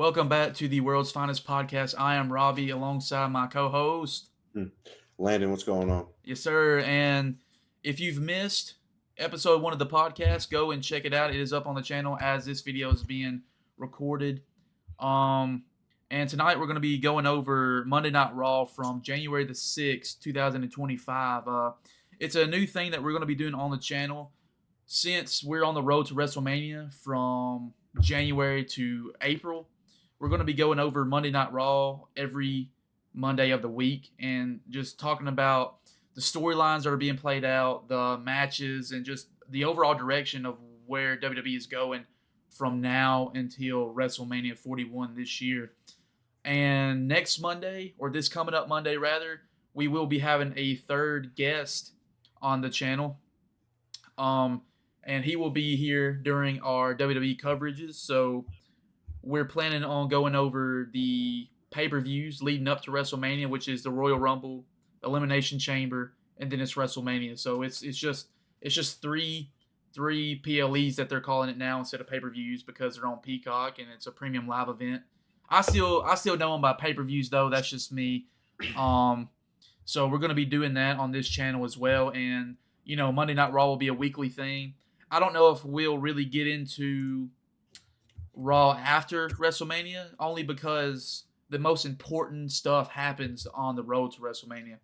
Welcome back to the world's finest podcast. I am Robbie alongside my co-host. Hmm. Landon, what's going on? Yes, sir. And if you've missed episode 1 of the podcast, go and check it out. It is up on the channel as this video is being recorded. Um, and tonight we're going to be going over Monday Night Raw from January the 6th, 2025. It's a new thing that we're going to be doing on the channel since we're on the road to WrestleMania from January to April. We're going to be going over Monday Night Raw every Monday of the week and just talking about the storylines that are being played out, the matches, and just the overall direction of where WWE is going from now until WrestleMania 41 this year. And next Monday, or this coming up Monday rather, we will be having a third guest on the channel. And he will be here during our WWE coverages. So we're planning on going over the pay-per-views leading up to WrestleMania, which is the Royal Rumble, Elimination Chamber, and then it's WrestleMania. So it's just three PLEs that they're calling it now instead of pay-per-views because they're on Peacock and it's a premium live event. I still know them by pay-per-views though. That's just me. So we're gonna be doing that on this channel as well, and Monday Night Raw will be a weekly thing. I don't know if we'll really get into Raw after WrestleMania, only because the most important stuff happens on the road to WrestleMania.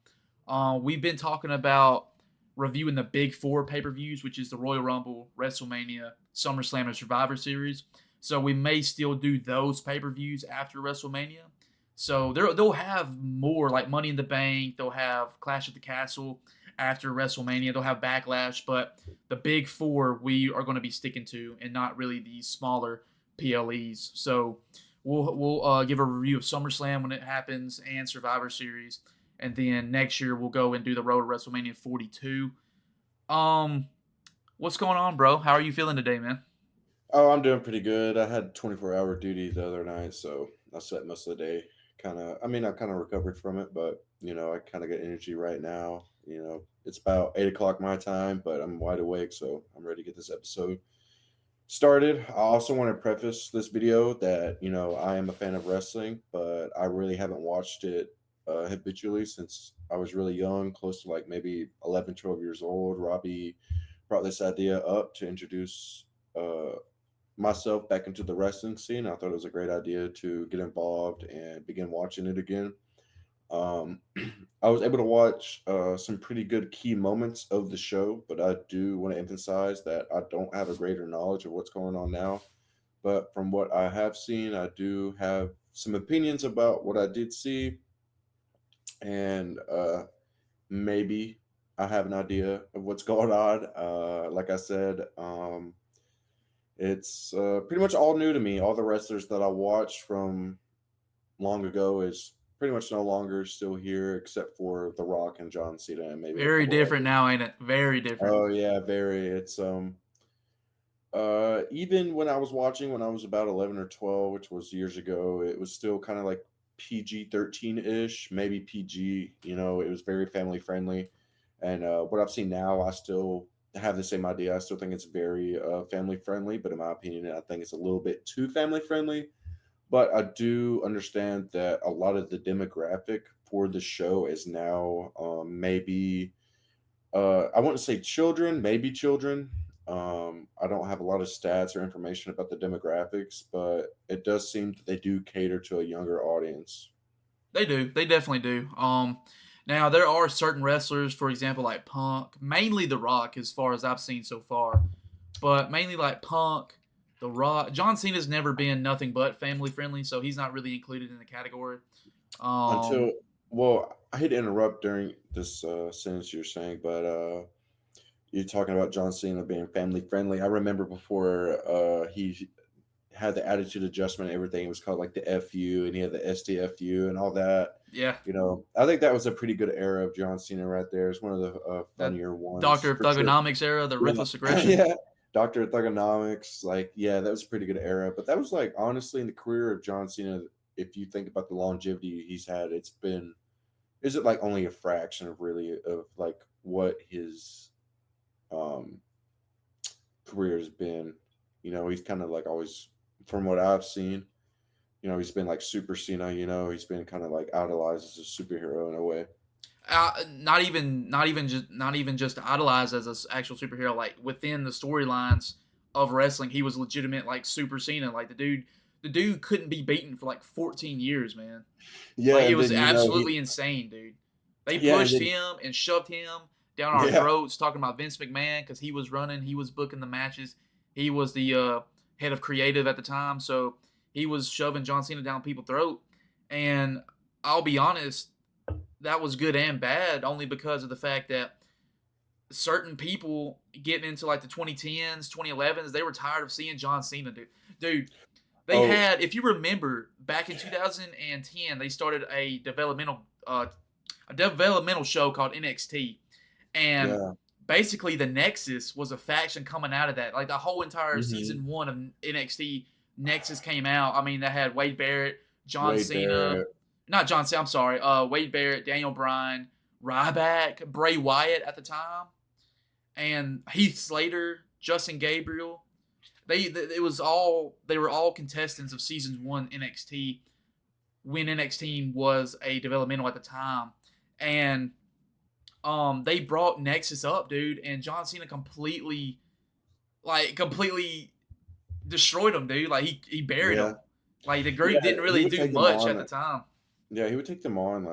We've been talking about reviewing the big four pay-per-views, which is the Royal Rumble, WrestleMania, SummerSlam, and Survivor Series. So we may still do those pay-per-views after WrestleMania. So they'll have more like Money in the Bank. They'll have Clash at the Castle after WrestleMania. They'll have Backlash, but the big four we are going to be sticking to, and not really these smaller PLEs. So we'll give a review of SummerSlam when it happens and Survivor Series, and then next year we'll go and do the road to WrestleMania 42. What's going on, bro? How are you feeling today, man? Oh, I'm doing pretty good. I had 24-hour duty the other night, so I slept most of the day. I kind of recovered from it, but I kind of got energy right now. It's about 8 o'clock my time, but I'm wide awake, so I'm ready to get this episode started. I also want to preface this video that I am a fan of wrestling, but I really haven't watched it habitually since I was really young, close to like maybe 11, 12 years old. Robbie brought this idea up to introduce myself back into the wrestling scene. I thought it was a great idea to get involved and begin watching it again. Um, I was able to watch some pretty good key moments of the show, but I do want to emphasize that I don't have a greater knowledge of what's going on now. But from what I have seen, I do have some opinions about what I did see, and maybe I have an idea of what's going on. Like I said, it's pretty much all new to me. All the wrestlers that I watched from long ago is pretty much no longer still here, except for The Rock and John Cena, and maybe a Very couple different others. now, ain't it? Very different. Oh yeah, very. It's even when I was watching when I was about 11 or 12, which was years ago, it was still kind of like PG-13 ish, maybe PG. It was very family friendly, and what I've seen now, I still have the same idea. I still think it's very family friendly, but in my opinion, I think it's a little bit too family friendly. But I do understand that a lot of the demographic for the show is now maybe I wouldn't say children, maybe children. I don't have a lot of stats or information about the demographics, but it does seem that they do cater to a younger audience. They do. They definitely do. Now there are certain wrestlers, for example, like Punk, mainly The Rock, as far as I've seen so far, but mainly like Punk, The Rock. John Cena's never been nothing but family friendly, so he's not really included in the category. Until, Um, well, I hate to interrupt during this sentence you're saying, but you're talking about John Cena being family friendly. I remember before he had the attitude adjustment and everything. It was called like the FU, and he had the STFU and all that. yeah, I think that was a pretty good era of John Cena right there. It's one of the that funnier ones Doctor of for sure. Thugonomics era, the Yeah, ruthless aggression. yeah. Doctor Thugonomics, like yeah, that was a pretty good era. But that was like honestly in the career of John Cena, if you think about the longevity he's had, it's been is it like only a fraction of really of like what his um career has been. He's kind of like always from what I've seen. he's been like Super Cena. He's been kind of like idolized as a superhero in a way. Not even just idolized as an actual superhero. Like within the storylines of wrestling, he was legitimate like Super Cena. Like the dude couldn't be beaten for like 14 years, man. Yeah, Like it and was then absolutely insane, dude. They yeah, and pushed then him and shoved him down our yeah, throats, talking about Vince McMahon because he was running, he was booking the matches, he was the head of creative at the time, so he was shoving John Cena down people's throat. And I'll be honest, that was good and bad, only because of the fact that certain people getting into like the 2010s, 2011s, they were tired of seeing John Cena, dude. Dude, they oh had, if you remember, back in 2010, they started a developmental show called NXT, and yeah, basically the Nexus was a faction coming out of that. Like the whole entire hmm season one of NXT, Nexus came out. I mean, they had Wade Barrett, John Wade Cena, Barrett, not John Cena. I'm sorry, Wade Barrett, Daniel Bryan, Ryback, Bray Wyatt at the time, and Heath Slater, Justin Gabriel. They were all contestants of season one NXT when NXT was a developmental at the time, and they brought Nexus up, dude, and John Cena completely destroyed him, dude. Like he buried yeah, him. Like the yeah, group didn't he really would do take them much at the on. time. Yeah, he would take them on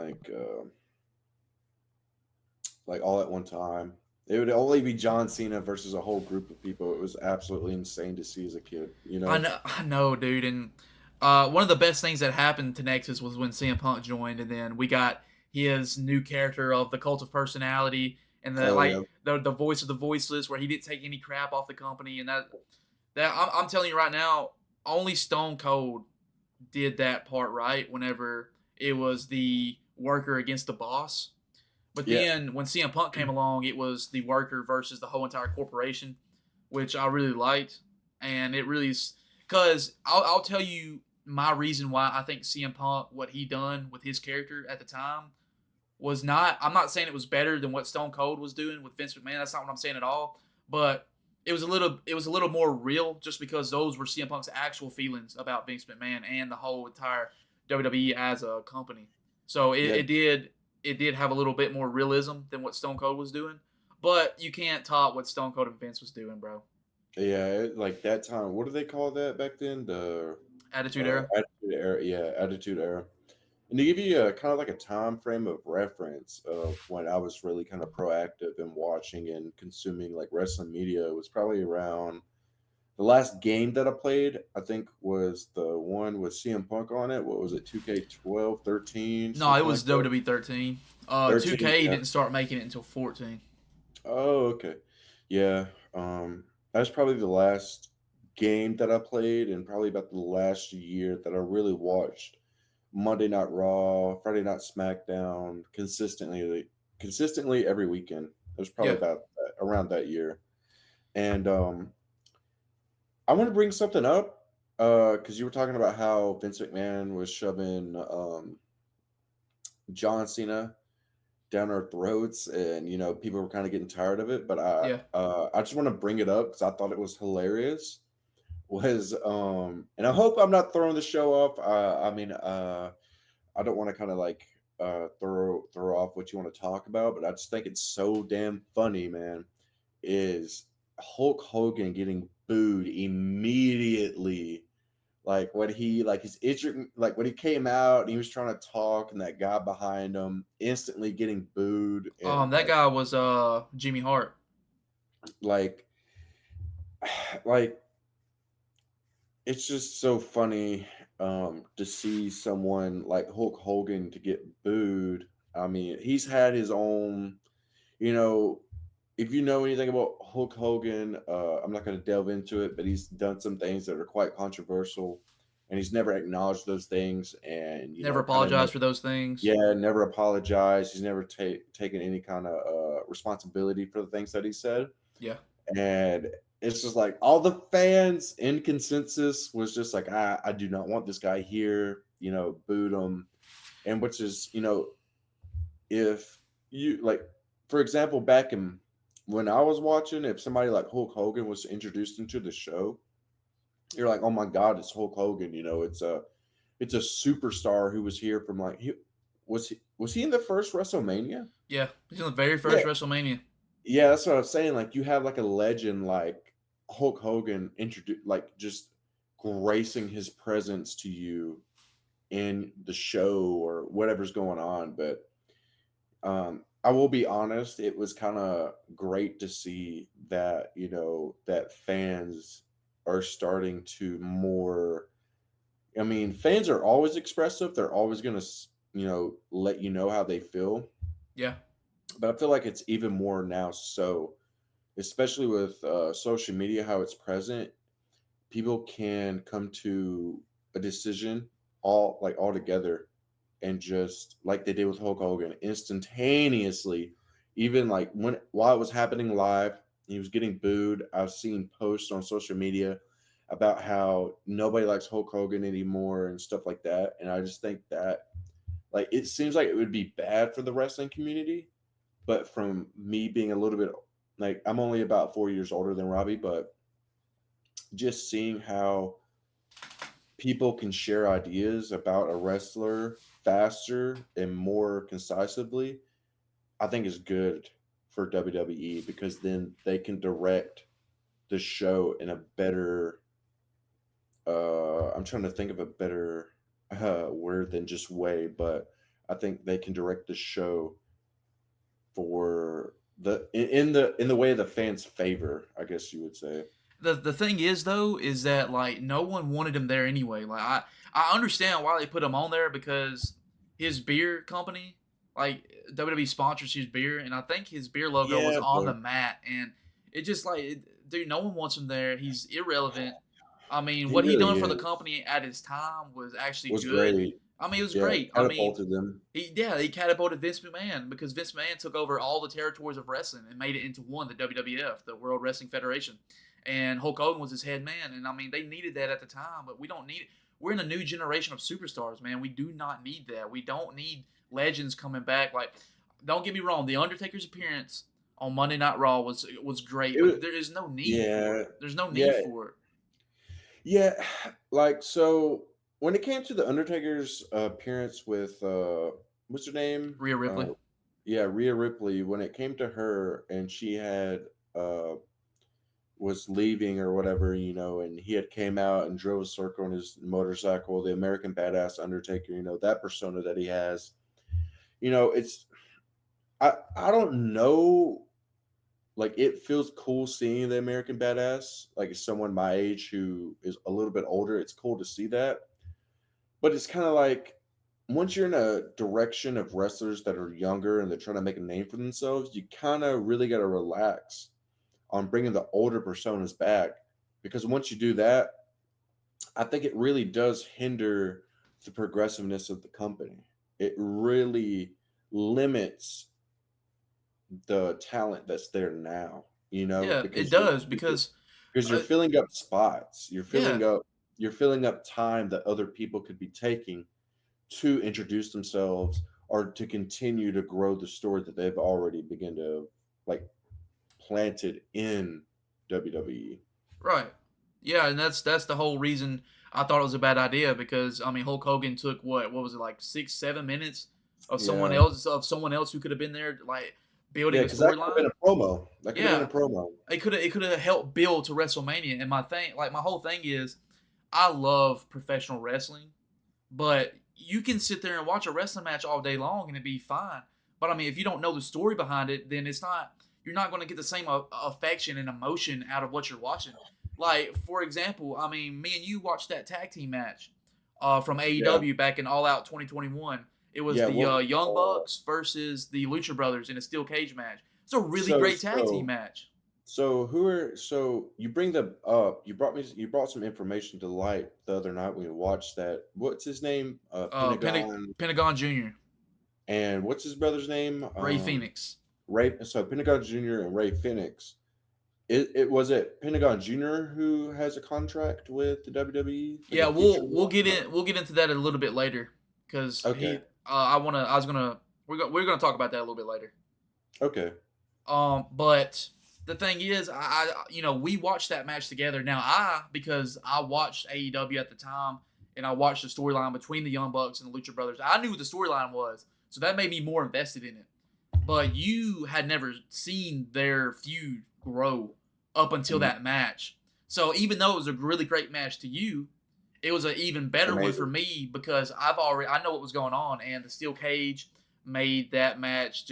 like all at one time. It would only be John Cena versus a whole group of people. It was absolutely insane to see as a kid. I know, dude, and one of the best things that happened to Nexus was when CM Punk joined, and then we got his new character of the Cult of Personality, and the Oh like yeah, the voice of the voiceless, where he didn't take any crap off the company, and that I'm telling you right now, only Stone Cold did that part right. Whenever it was the worker against the boss, but yeah, then when CM Punk came along, it was the worker versus the whole entire corporation, which I really liked, and it really because I'll tell you my reason why I think CM Punk, what he done with his character at the time was not. I'm not saying it was better than what Stone Cold was doing with Vince McMahon. That's not what I'm saying at all. But it was a little more real, just because those were CM Punk's actual feelings about Vince McMahon and the whole entire WWE as a company. So it, yeah, it did it did have a little bit more realism than what Stone Cold was doing. But you can't top what Stone Cold and Vince was doing, bro. yeah. Like that time, what do they call that back then? The Attitude Era. Attitude Era. Yeah, Attitude Era. And to give you a kind of like a time frame of reference of when I was really kind of proactive in watching and consuming like wrestling media, it was probably around the last game that I played. I think was the one with CM Punk on it. What was it? 2K12, 13, No, it something was like that. WWE 13. 13. 2K Yeah. didn't start making it until 14. Oh, okay. Yeah. That was probably the last game that I played, and probably about the last year that I really watched Monday Night Raw, Friday Night SmackDown consistently every weekend. It was probably Yeah. about around that year. And I want to bring something up because you were talking about how Vince McMahon was shoving John Cena down our throats, and people were kind of getting tired of it. But Yeah. I just want to bring it up because I thought it was hilarious. Was and I hope I'm not throwing the show off. I mean, I don't want to kind of like throw off what you want to talk about, but I just think it's so damn funny, man. Is Hulk Hogan getting booed immediately? Like when he like his injury, like when he came out and he was trying to talk, and that guy behind him instantly getting booed, and That guy was Jimmy Hart. like like it's just so funny to see someone like Hulk Hogan to get booed. I mean, he's had his own, you know, if you know anything about Hulk Hogan, I'm not going to delve into it, but he's done some things that are quite controversial, and he's never acknowledged those things, and Never kind of apologized for those things. yeah, never apologized. He's never taken any kind of responsibility for the things that he said. Yeah. And it's just like all the fans in consensus was just like, I do not want this guy here, booed him. And which is, if you like, for example, back in when I was watching, if somebody like Hulk Hogan was introduced into the show, you're like, oh my God, it's Hulk Hogan, it's it's a superstar who was here from like was he in the first WrestleMania? Yeah, he's in the very Yeah, first WrestleMania. yeah, that's what I was saying. Like you have like a legend like Hulk Hogan introduce like just gracing his presence to you in the show or whatever's going on. But I will be honest, it was kind of great to see that, that fans are starting to more. I mean, fans are always expressive. They're always going to, let you know how they feel. Yeah, But I feel like it's even more now. So, especially with social media, how it's present, people can come to a decision all together and just like they did with Hulk Hogan instantaneously, even like while it was happening live, he was getting booed. I've seen posts on social media about how nobody likes Hulk Hogan anymore and stuff like that. And I just think that like it seems like it would be bad for the wrestling community, but from me being a little bit like I'm only about 4 years older than Robbie, but just seeing how people can share ideas about a wrestler faster and more concisely, I think is good for WWE because then they can direct the show in a better I'm trying to think of a better word than just way, but I think they can direct the show for in the way the fans favor, I guess you would say. the thing is though is that like no one wanted him there anyway. Like I understand why they put him on there because his beer company, like WWE sponsors his beer, and I think his beer logo was Yeah, on the but mat, and it just like dude, no one wants him there. He's irrelevant. I mean, he what he done really for the is. company at his time was actually Was good. great. I mean, it was Yeah, great. I mean, catapulted them. he catapulted Vince McMahon because Vince McMahon took over all the territories of wrestling and made it into one, the WWF, the World Wrestling Federation. And Hulk Hogan was his head man. And I mean, they needed that at the time, but we don't need it. We're in a new generation of superstars, man. We do not need that. We don't need legends coming back. Like, don't get me wrong, The Undertaker's appearance on Monday Night Raw was great, It was, but there is no need for yeah, it. There's no need yeah, for it. yeah. Like so, when it came to the Undertaker's appearance with what's her name? Rhea Ripley. Yeah, Rhea Ripley. When it came to her, and she had uh was leaving or whatever, and he had came out and drove a circle on his motorcycle, the American Badass Undertaker. That persona that he has. It's I don't know. Like it feels cool seeing the American Badass, like someone my age who is a little bit older. It's cool to see that, but it's kind of like once you're in a direction of wrestlers that are younger and they're trying to make a name for themselves, you kind of really got to relax on bringing the older personas back because once you do that, I think it really does hinder the progressiveness of the company. It really limits the talent that's there now, Yeah, it because does because because, because you're uh, filling up spots. yeah, You're filling up time that other people could be taking to introduce themselves or to continue to grow the story that they've already begun to like planted in WWE. right. Yeah, and that's the whole reason I thought it was a bad idea because I mean Hulk Hogan took what was it like 6 7 minutes Yeah. of someone else who could have been there like building Yeah, a because that could have been storyline. a promo. That could have been Yeah, a promo. it could have helped build to WrestleMania. And my whole thing is, I love professional wrestling, but you can sit there and watch a wrestling match all day long and it'd be fine. But I mean, if you don't know the story behind it, then it's not. You're not going to get the same affection and emotion out of what you're watching. Like for example, I mean, me and you watched that tag team match from Yeah. AEW back in All Out 2021. It was Yeah, the what was it Young called? Bucks versus the Lucha Brothers in a steel cage match. It's a really So great tag team so match. so you bring them up. You brought some information to light the other night when we watched that. What's his name? Pentagon. Pentagon Jr., And what's his brother's name? Ray Phoenix. Ray. So Pentagon Jr. and Ray Phoenix. It was it Pentagon Jr. who has a contract with the WWE, like Yeah, a future we'll one? get in we'll get into that a little bit later because Okay. we're gonna talk about that a little bit later. Okay. But the thing is, we watched that match together. Now because I watched AEW at the time and I watched the storyline between the Young Bucks and the Lucha Brothers. I knew what the storyline was, so that made me more invested in it. But you had never seen their feud grow up until Mhm. that match. So even though it was a really great match to you, it was an even better one for Amazing. me because I know what was going on, and the steel cage made that match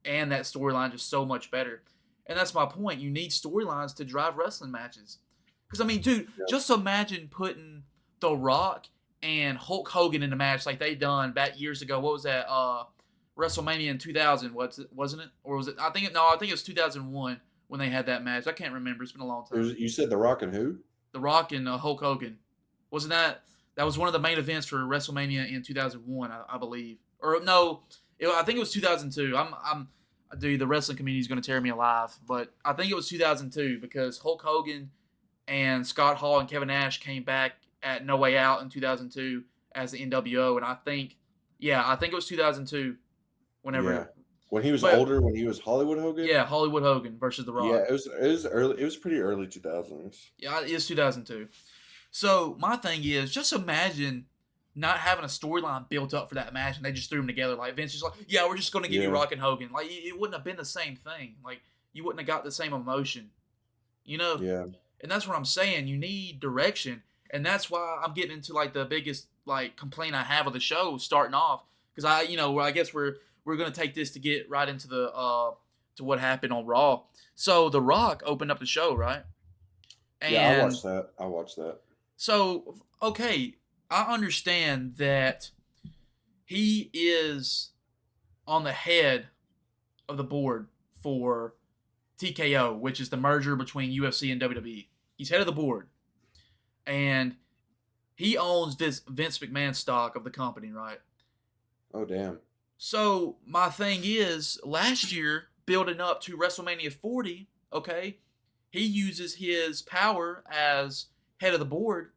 and that storyline just so much better. And that's my point. You need storylines to drive wrestling matches. Because I mean, dude, Yeah. just imagine putting The Rock and Hulk Hogan in a match like they done back years ago. What was that? WrestleMania in 2000, wasn't it? Or was it? I think it was 2001 when they had that match. I can't remember. It's been a long time. You said The Rock and who? The Rock and Hulk Hogan. Wasn't that was one of the main events for WrestleMania in 2001, I believe. Or no, I think it was 2002. Dude, the wrestling community is going to tear me alive, but I think it was 2002 because Hulk Hogan and Scott Hall and Kevin Nash came back at No Way Out in 2002 as the NWO, and I think it was 2002. Whenever, Yeah. When he was but older, when he was Hollywood Hogan? yeah, Hollywood Hogan versus The Yeah, Rock. it was early. It was pretty early 2000s. Yeah, it's 2002. So my thing is, just imagine not having a storyline built up for that match, and they just threw them together. Like Vince is like, yeah, we're just going to give you Yeah. Rock and Hogan. Like it wouldn't have been the same thing. Like you wouldn't have got the same emotion, you know. Yeah. And that's what I'm saying. You need direction, and that's why I'm getting into like the biggest like complaint I have of the show starting off because I guess we're going to take this to get right into the to what happened on Raw. So The Rock opened up the show, right? Yeah, I And watched that. I watched that. so, okay, I understand that he is on the head of the board for TKO, which is the merger between UFC and WWE. He's head of the board. And he owns this Vince McMahon stock of the company, right? Oh, damn. So, my thing is, last year, building up to WrestleMania 40, okay, he uses his power as head of the board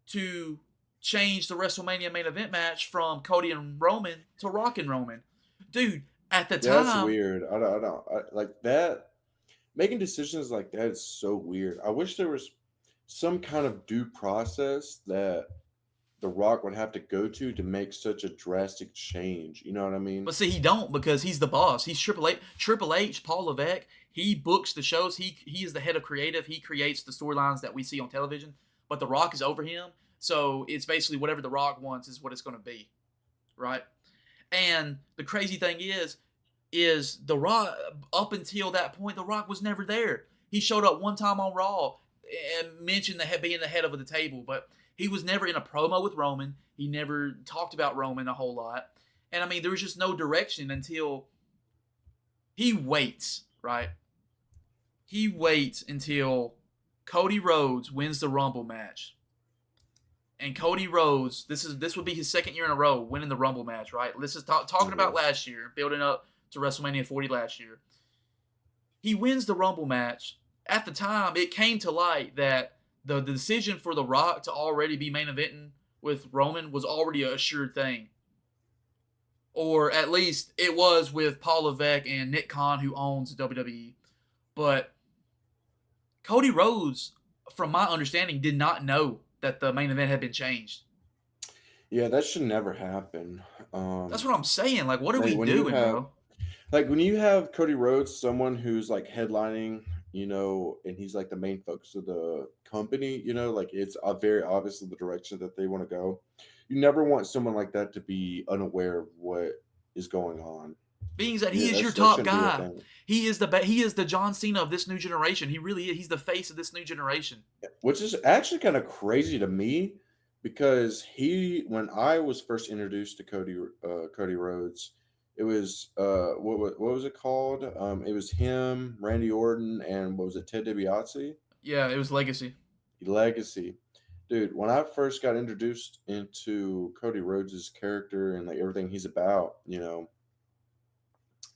to change the WrestleMania main event match from Cody and Roman to Rock and Roman. Dude, at the Yeah, that's time, weird. I don't like that. Making decisions like that is so weird. I wish there was some kind of due process that The Rock would have to go to make such a drastic change. You know what I mean? but see, he don't because he's the boss. He's Triple H. Triple H, Paul Levesque. He books the shows. He is the head of creative. He creates the storylines that we see on television. But The Rock is over him, so it's basically whatever The Rock wants is what it's going to be, right? And the crazy thing is The Rock up until that point, The Rock was never there. He showed up one time on Raw and mentioned being the head of the table, but he was never in a promo with Roman. He never talked about Roman a whole lot. And I mean, there was just no direction until he waits, right? He waits until Cody Rhodes wins the Rumble match. And Cody Rhodes, this would be his second year in a row winning the Rumble match, right? This is talking about last year, building up to WrestleMania 40 last year. He wins the Rumble match. At the time, it came to light that the decision for The Rock to already be main eventing with Roman was already a assured thing. Or at least it was with Paul Levesque and Nick Khan, who owns WWE. But Cody Rhodes, from my understanding, did not know that the main event had been changed. Yeah, that should never happen. That's what I'm saying. Like, what are Like we when you doing, have bro? like when you have Cody Rhodes, someone who's like headlining, and he's like the main focus of the company, like it's very obvious the direction that they want to go. You never want someone like that to be unaware of what is going on. Being that he Yeah, is your that top shouldn't be a guy. thing. He is the John Cena of this new generation. He really is. He's the face of this new generation. Which is actually kind of crazy to me because when I was first introduced to Cody Rhodes, it was what was it called? It was him, Randy Orton, and what was it, Ted DiBiase? Yeah, it was Legacy. Legacy. Dude, when I first got introduced into Cody Rhodes' character and like everything he's about,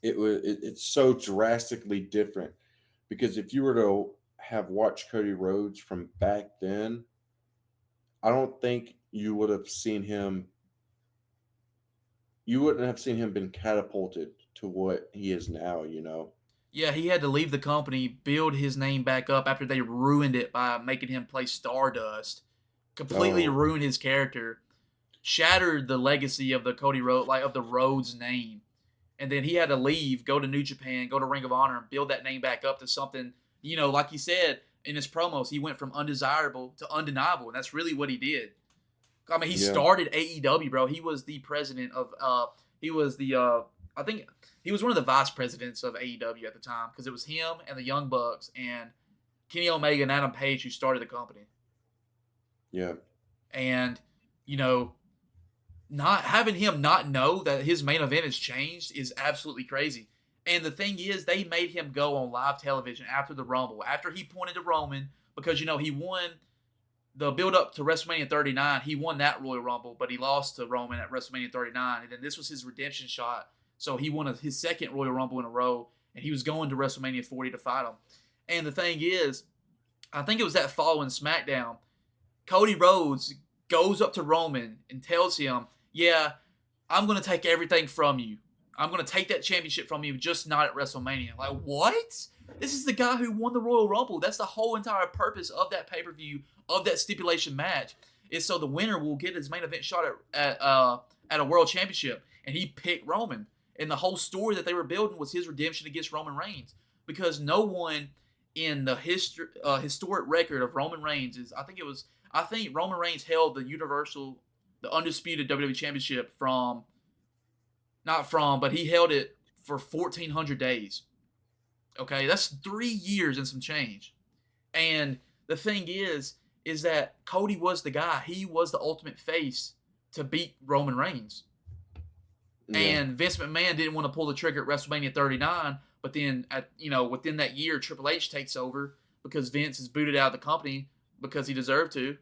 it's so drastically different because if you were to have watched Cody Rhodes from back then, I don't think you would have seen him. You wouldn't have seen him been catapulted to what he is now. Yeah, he had to leave the company, build his name back up after they ruined it by making him play Stardust completely ruined his character, shattered the legacy of the Cody Rhodes, like of the Rhodes name. And then he had to leave, go to New Japan, go to Ring of Honor, and build that name back up to something, like he said in his promos, he went from undesirable to undeniable, and that's really what he did. I mean, he started AEW, bro. He was the president of, I think he was one of the vice presidents of AEW at the time, because it was him and the Young Bucks and Kenny Omega and Adam Page who started the company. Yeah. And, not having him not know that his main event has changed is absolutely crazy. And the thing is, they made him go on live television after the Rumble, after he pointed to Roman, because, he won the build-up to WrestleMania 39. He won that Royal Rumble, but he lost to Roman at WrestleMania 39. And then this was his redemption shot. So he won his second Royal Rumble in a row, and he was going to WrestleMania 40 to fight him. And the thing is, I think it was that following SmackDown, Cody Rhodes goes up to Roman and tells him, yeah, I'm going to take everything from you. I'm going to take that championship from you, just not at WrestleMania. Like, what? This is the guy who won the Royal Rumble. That's the whole entire purpose of that pay-per-view, of that stipulation match, is so the winner will get his main event shot at a world championship. And he picked Roman. And the whole story that they were building was his redemption against Roman Reigns. Because no one in the historic record of Roman Reigns I think Roman Reigns held the undisputed WWE Championship but he held it for 1,400 days. Okay, that's 3 years and some change. And the thing is that Cody was the guy. He was the ultimate face to beat Roman Reigns. Yeah. And Vince McMahon didn't want to pull the trigger at WrestleMania 39, but then within that year, Triple H takes over because Vince is booted out of the company because he deserved to.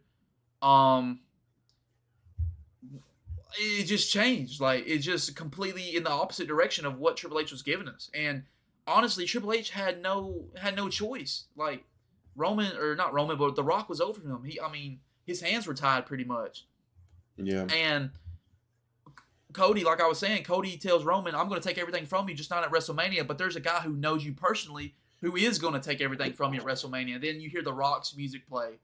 It just changed. Like, it just completely in the opposite direction of what Triple H was giving us. And honestly, Triple H had no choice. Like, not Roman, but The Rock was over him. His hands were tied pretty much. Yeah. And Cody, like I was saying, Cody tells Roman, I'm going to take everything from you, just not at WrestleMania. But there's a guy who knows you personally who is going to take everything from you at WrestleMania. Then you hear The Rock's music play.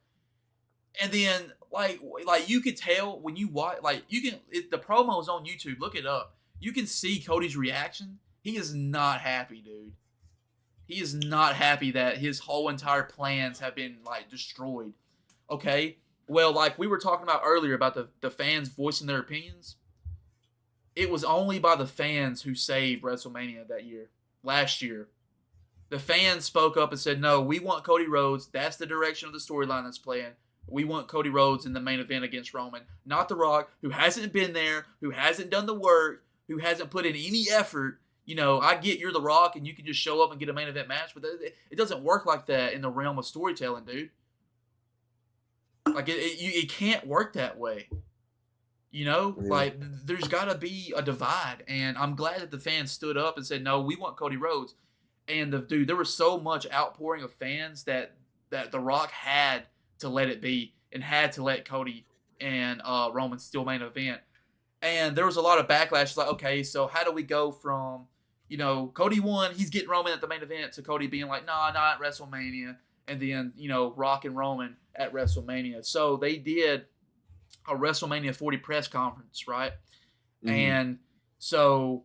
And then, like you could tell when you watch, the promo's on YouTube, look it up. You can see Cody's reaction. He is not happy, dude. He is not happy that his whole entire plans have been, destroyed. Okay? Well, like we were talking about earlier about the fans voicing their opinions. It was only by the fans who saved WrestleMania last year. The fans spoke up and said, no, we want Cody Rhodes. That's the direction of the storyline that's playing. We want Cody Rhodes in the main event against Roman. Not The Rock, who hasn't been there, who hasn't done the work, who hasn't put in any effort. I get you're The Rock and you can just show up and get a main event match, but it doesn't work like that in the realm of storytelling, dude. Like, it can't work that way. Yeah. Like, there's got to be a divide, and I'm glad that the fans stood up and said, no, we want Cody Rhodes. And there was so much outpouring of fans that The Rock had to let it be and had to let Cody and Roman still main event. And there was a lot of backlash. Like, okay, so how do we go from, Cody won, he's getting Roman at the main event, to Cody being like, nah, not at WrestleMania. And then, Rock and Roman at WrestleMania. So they did a WrestleMania 40 press conference, right? Mm-hmm. And so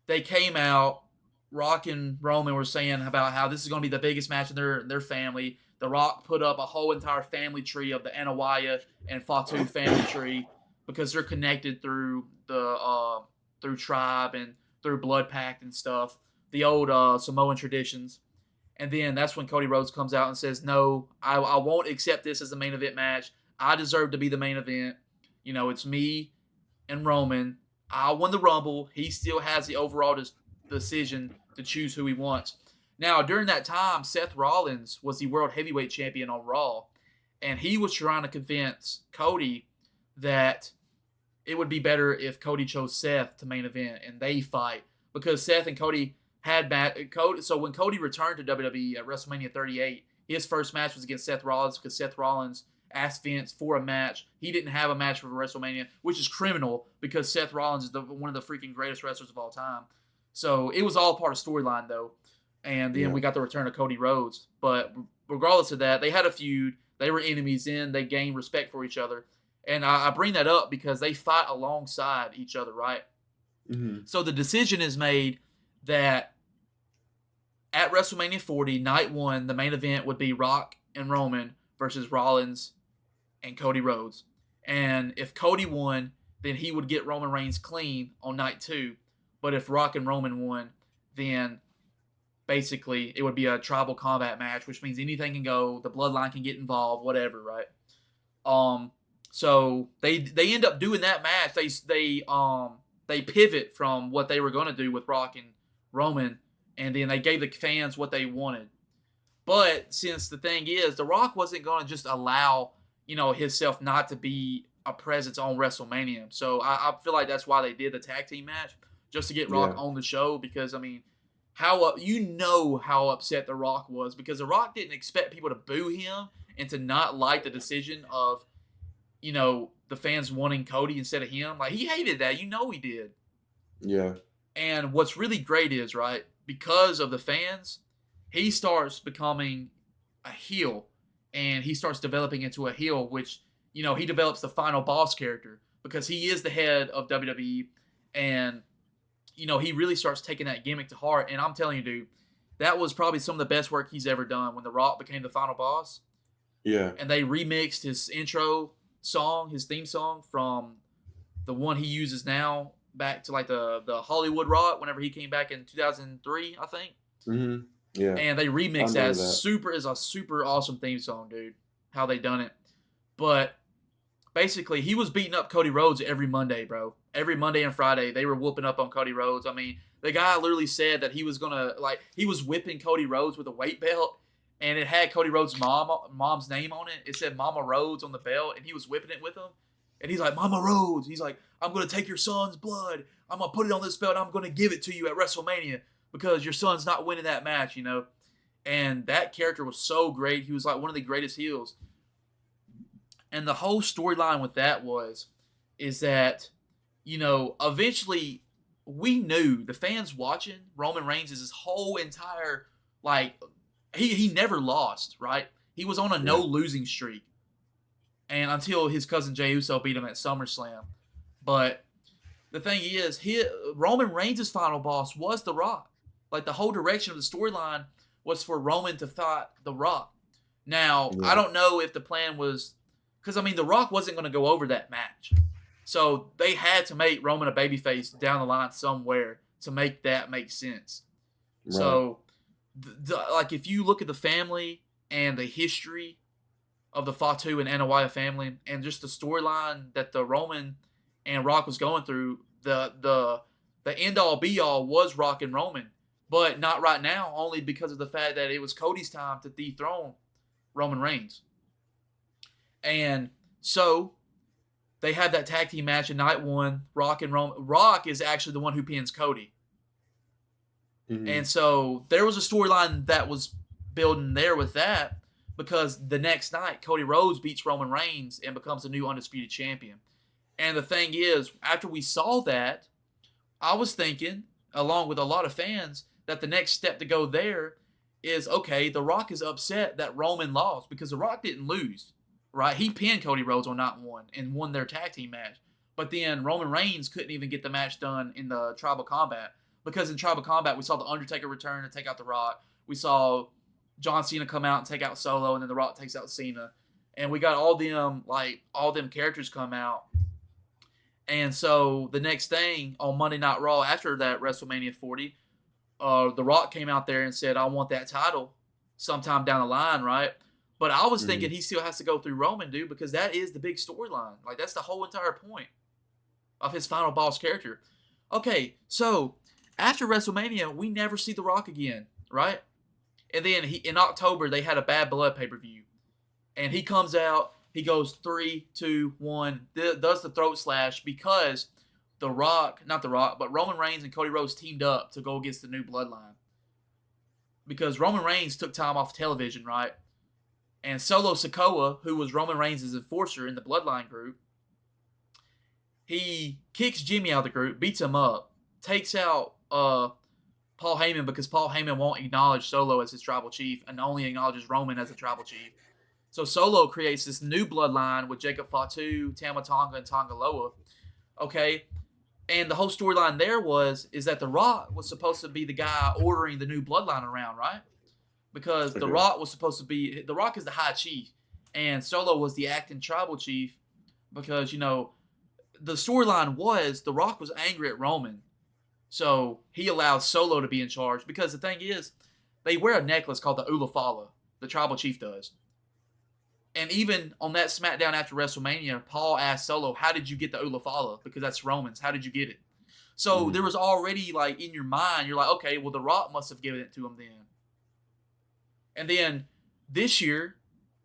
they came out, Rock and Roman were saying about how this is going to be the biggest match in their family. The Rock put up a whole entire family tree of the Anawaya and Fatu family tree because they're connected through through tribe and through blood pact and stuff, the old Samoan traditions. And then that's when Cody Rhodes comes out and says, no, I won't accept this as the main event match. I deserve to be the main event. It's me and Roman. I won the Rumble. He still has the overall decision to choose who he wants. Now, during that time, Seth Rollins was the World Heavyweight Champion on Raw, and he was trying to convince Cody that it would be better if Cody chose Seth to main event and they fight, because Seth and Cody had Cody. So when Cody returned to WWE at WrestleMania 38, his first match was against Seth Rollins because Seth Rollins asked Vince for a match. He didn't have a match for WrestleMania, which is criminal because Seth Rollins is one of the freaking greatest wrestlers of all time. So it was all part of storyline, though. And then we got the return of Cody Rhodes. But regardless of that, they had a feud. They were enemies, then they gained respect for each other. And I bring that up because they fight alongside each other, right? Mm-hmm. So the decision is made that at WrestleMania 40, night one, the main event would be Rock and Roman versus Rollins and Cody Rhodes. And if Cody won, then he would get Roman Reigns clean on night two. But if Rock and Roman won, then basically it would be a tribal combat match, which means anything can go. The bloodline can get involved, whatever, right? So they end up doing that match. They pivot from what they were going to do with Rock and Roman, and then they gave the fans what they wanted. But since the thing is, The Rock wasn't going to just allow, himself not to be a presence on WrestleMania. So I feel like that's why they did the tag team match, just to get Rock on the show. Because, how upset The Rock was, because The Rock didn't expect people to boo him and to not like the decision of, the fans wanting Cody instead of him. Like, he hated that. He did. Yeah. And what's really great is, right, because of the fans, he starts becoming a heel, and he starts developing into a heel, which, he develops the final boss character because he is the head of WWE, and, he really starts taking that gimmick to heart. And I'm telling you, dude, that was probably some of the best work he's ever done when The Rock became the final boss. Yeah. And they remixed his intro song, his theme song, from the one he uses now back to like the Hollywood Rock whenever he came back in 2003, I think. Mm-hmm. Yeah. And they remixed that. Is a super awesome theme song, dude. How they done it. But basically, he was beating up Cody Rhodes every Monday, bro. Every Monday and Friday, they were whooping up on Cody Rhodes. The guy literally said that he was gonna he was whipping Cody Rhodes with a weight belt, and it had Cody Rhodes' mom's name on it. It said Mama Rhodes on the belt, and he was whipping it with him. And he's like, Mama Rhodes. He's like, I'm going to take your son's blood. I'm going to put it on this belt. I'm going to give it to you at WrestleMania because your son's not winning that match, And that character was so great. He was like one of the greatest heels. And the whole storyline with that is that, eventually we knew, the fans watching, Roman Reigns is his whole entire, he never lost, right? He was on a no losing streak. And until his cousin Jey Uso beat him at SummerSlam. But the thing is, Roman Reigns' final boss was The Rock. The whole direction of the storyline was for Roman to fight The Rock. Now, I don't know if the plan was, because The Rock wasn't going to go over that match. So they had to make Roman a babyface down the line somewhere to make that make sense. Right. So, if you look at the family and the history of the Fatu and Anoa'i family, and just the storyline that the Roman and Rock was going through, the end all be all was Rock and Roman, but not right now, only because of the fact that it was Cody's time to dethrone Roman Reigns. And so they had that tag team match in night one, Rock and Roman. Rock is actually the one who pins Cody. Mm-hmm. And so there was a storyline that was building there with that, because the next night, Cody Rhodes beats Roman Reigns and becomes the new undisputed champion. And the thing is, after we saw that, I was thinking, along with a lot of fans, that the next step to go there is, okay, The Rock is upset that Roman lost, because The Rock didn't lose, right? He pinned Cody Rhodes on night one and won their tag team match. But then Roman Reigns couldn't even get the match done in the Tribal Combat, because in Tribal Combat, we saw The Undertaker return to take out The Rock. We saw John Cena come out and take out Solo, and then The Rock takes out Cena. And we got all them characters come out. And so the next thing on Monday Night Raw after that WrestleMania 40, The Rock came out there and said, I want that title sometime down the line, right? But I was thinking he still has to go through Roman, dude, because that is the big storyline. That's the whole entire point of his final boss character. Okay, so after WrestleMania, we never see The Rock again, right? And then in October, they had a Bad Blood pay-per-view. And he comes out, he goes 3, 2, 1, does the throat slash, because Roman Reigns and Cody Rhodes teamed up to go against the new Bloodline. Because Roman Reigns took time off television, right? And Solo Sikoa, who was Roman Reigns' enforcer in the Bloodline group, he kicks Jimmy out of the group, beats him up, takes out Paul Heyman, because Paul Heyman won't acknowledge Solo as his tribal chief and only acknowledges Roman as a tribal chief. So Solo creates this new bloodline with Jacob Fatu, Tama Tonga, and Tonga Loa. Okay, and the whole storyline there is that The Rock was supposed to be the guy ordering the new bloodline around, right? Because The Okay. Rock was supposed to be The Rock is the high chief, and Solo was the acting tribal chief. Because the storyline was The Rock was angry at Roman, so he allowed Solo to be in charge. Because the thing is, they wear a necklace called the Ulafala. The tribal chief does. And even on that SmackDown after WrestleMania, Paul asked Solo, "How did you get the Ulafala?" Because that's Roman's. How did you get it? So there Mhm. was already like in your mind, you're like, okay, well, The Rock must have given it to him then. And then this year,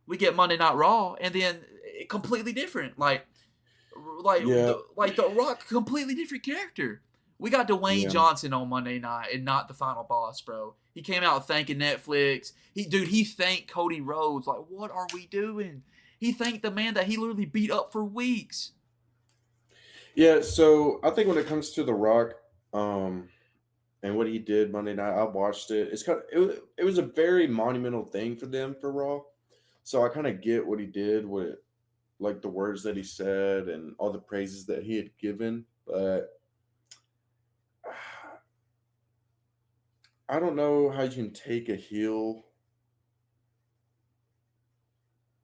we get Monday Night Raw, and then completely different. Yeah. Like The Rock, completely different character. We got Dwayne Yeah. Johnson on Monday night, and not the final boss, bro. He came out thanking Netflix. He thanked Cody Rhodes. Like, what are we doing? He thanked the man that he literally beat up for weeks. Yeah. So I think when it comes to The Rock, um, and what he did Monday night, I watched it. It was a very monumental thing for them for Raw. So I kind of get what he did with like the words that he said and all the praises that he had given, but I don't know how you can take a heel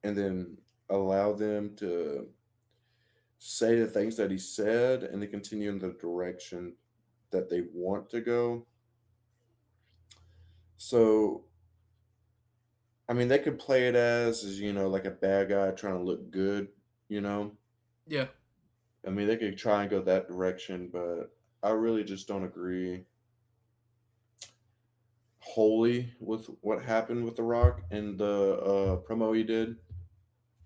and then allow them to say the things that he said and to continue in the direction that they want to go. So, I mean, they could play it as like a bad guy trying to look good, you know. Yeah, I mean, they could try and go that direction, but I really just don't agree wholly with what happened with The Rock and the promo he did.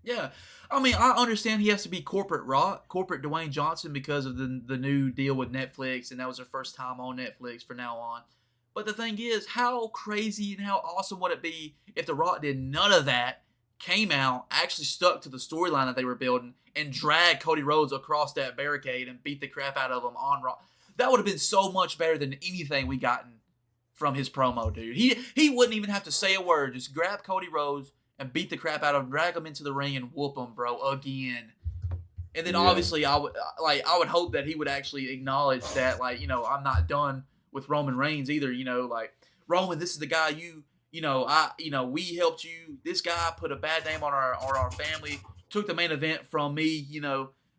yeah. I mean, I understand he has to be corporate Rock, corporate Dwayne Johnson because of the new deal with Netflix, and that was their first time on Netflix for now on. But the thing is, how crazy and how awesome would it be if The Rock did none of that, came out, actually stuck to the storyline that they were building, and dragged Cody Rhodes across that barricade and beat the crap out of him on Raw? That would have been so much better than anything we gotten from his promo, dude. He wouldn't even have to say a word. Just grab Cody Rhodes and beat the crap out of him, drag him into the ring and whoop him, bro, again. And then Yeah, obviously I would hope that he would actually acknowledge that, like, I'm not done with Roman Reigns either. Like, Roman, this is the guy we helped you. This guy put a bad name on our family, took the main event from me,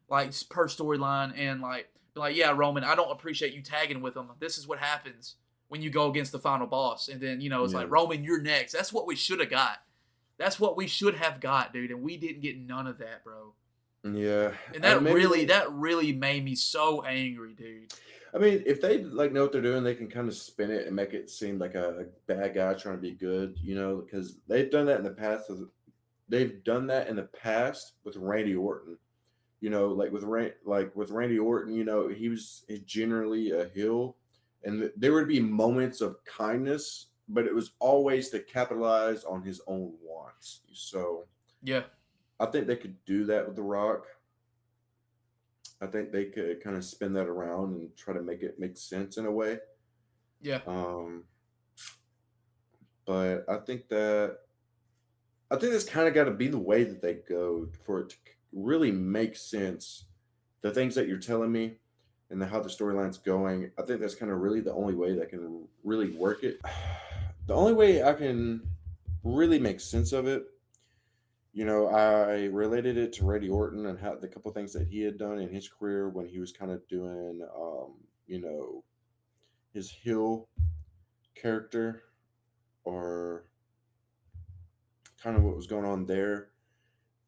like per storyline, and like, yeah, Roman, I don't appreciate you tagging with him. This is what happens when you go against the final boss. And then it's yeah, like, Roman, you're next. That's what we should have got. That's what we should have got, dude, and we didn't get none of that, bro. yeah. And I maybe they. that really made me so angry, dude. I mean, if they like know what they're doing, they can kind of spin it and make it seem like a bad guy trying to be good. Because they've done that in the past. They've done that in the past with Randy Orton. Like with Randy Orton, he was generally a heel, and there would be moments of kindness, but it was always to capitalize on his own wants. So Yeah, I think they could do that with The Rock. I think they could kind of spin that around and try to make it make sense in a way. yeah, Um, but I think that's kind of got to be the way that they go for it to really make sense. The things that you're telling me and how the storyline's going, I think that's kind of really the only way that can really work it. The only way I can really make sense of it, I related it to Randy Orton and how the couple things that he had done in his career when he was kind of doing, his heel character or kind of what was going on there.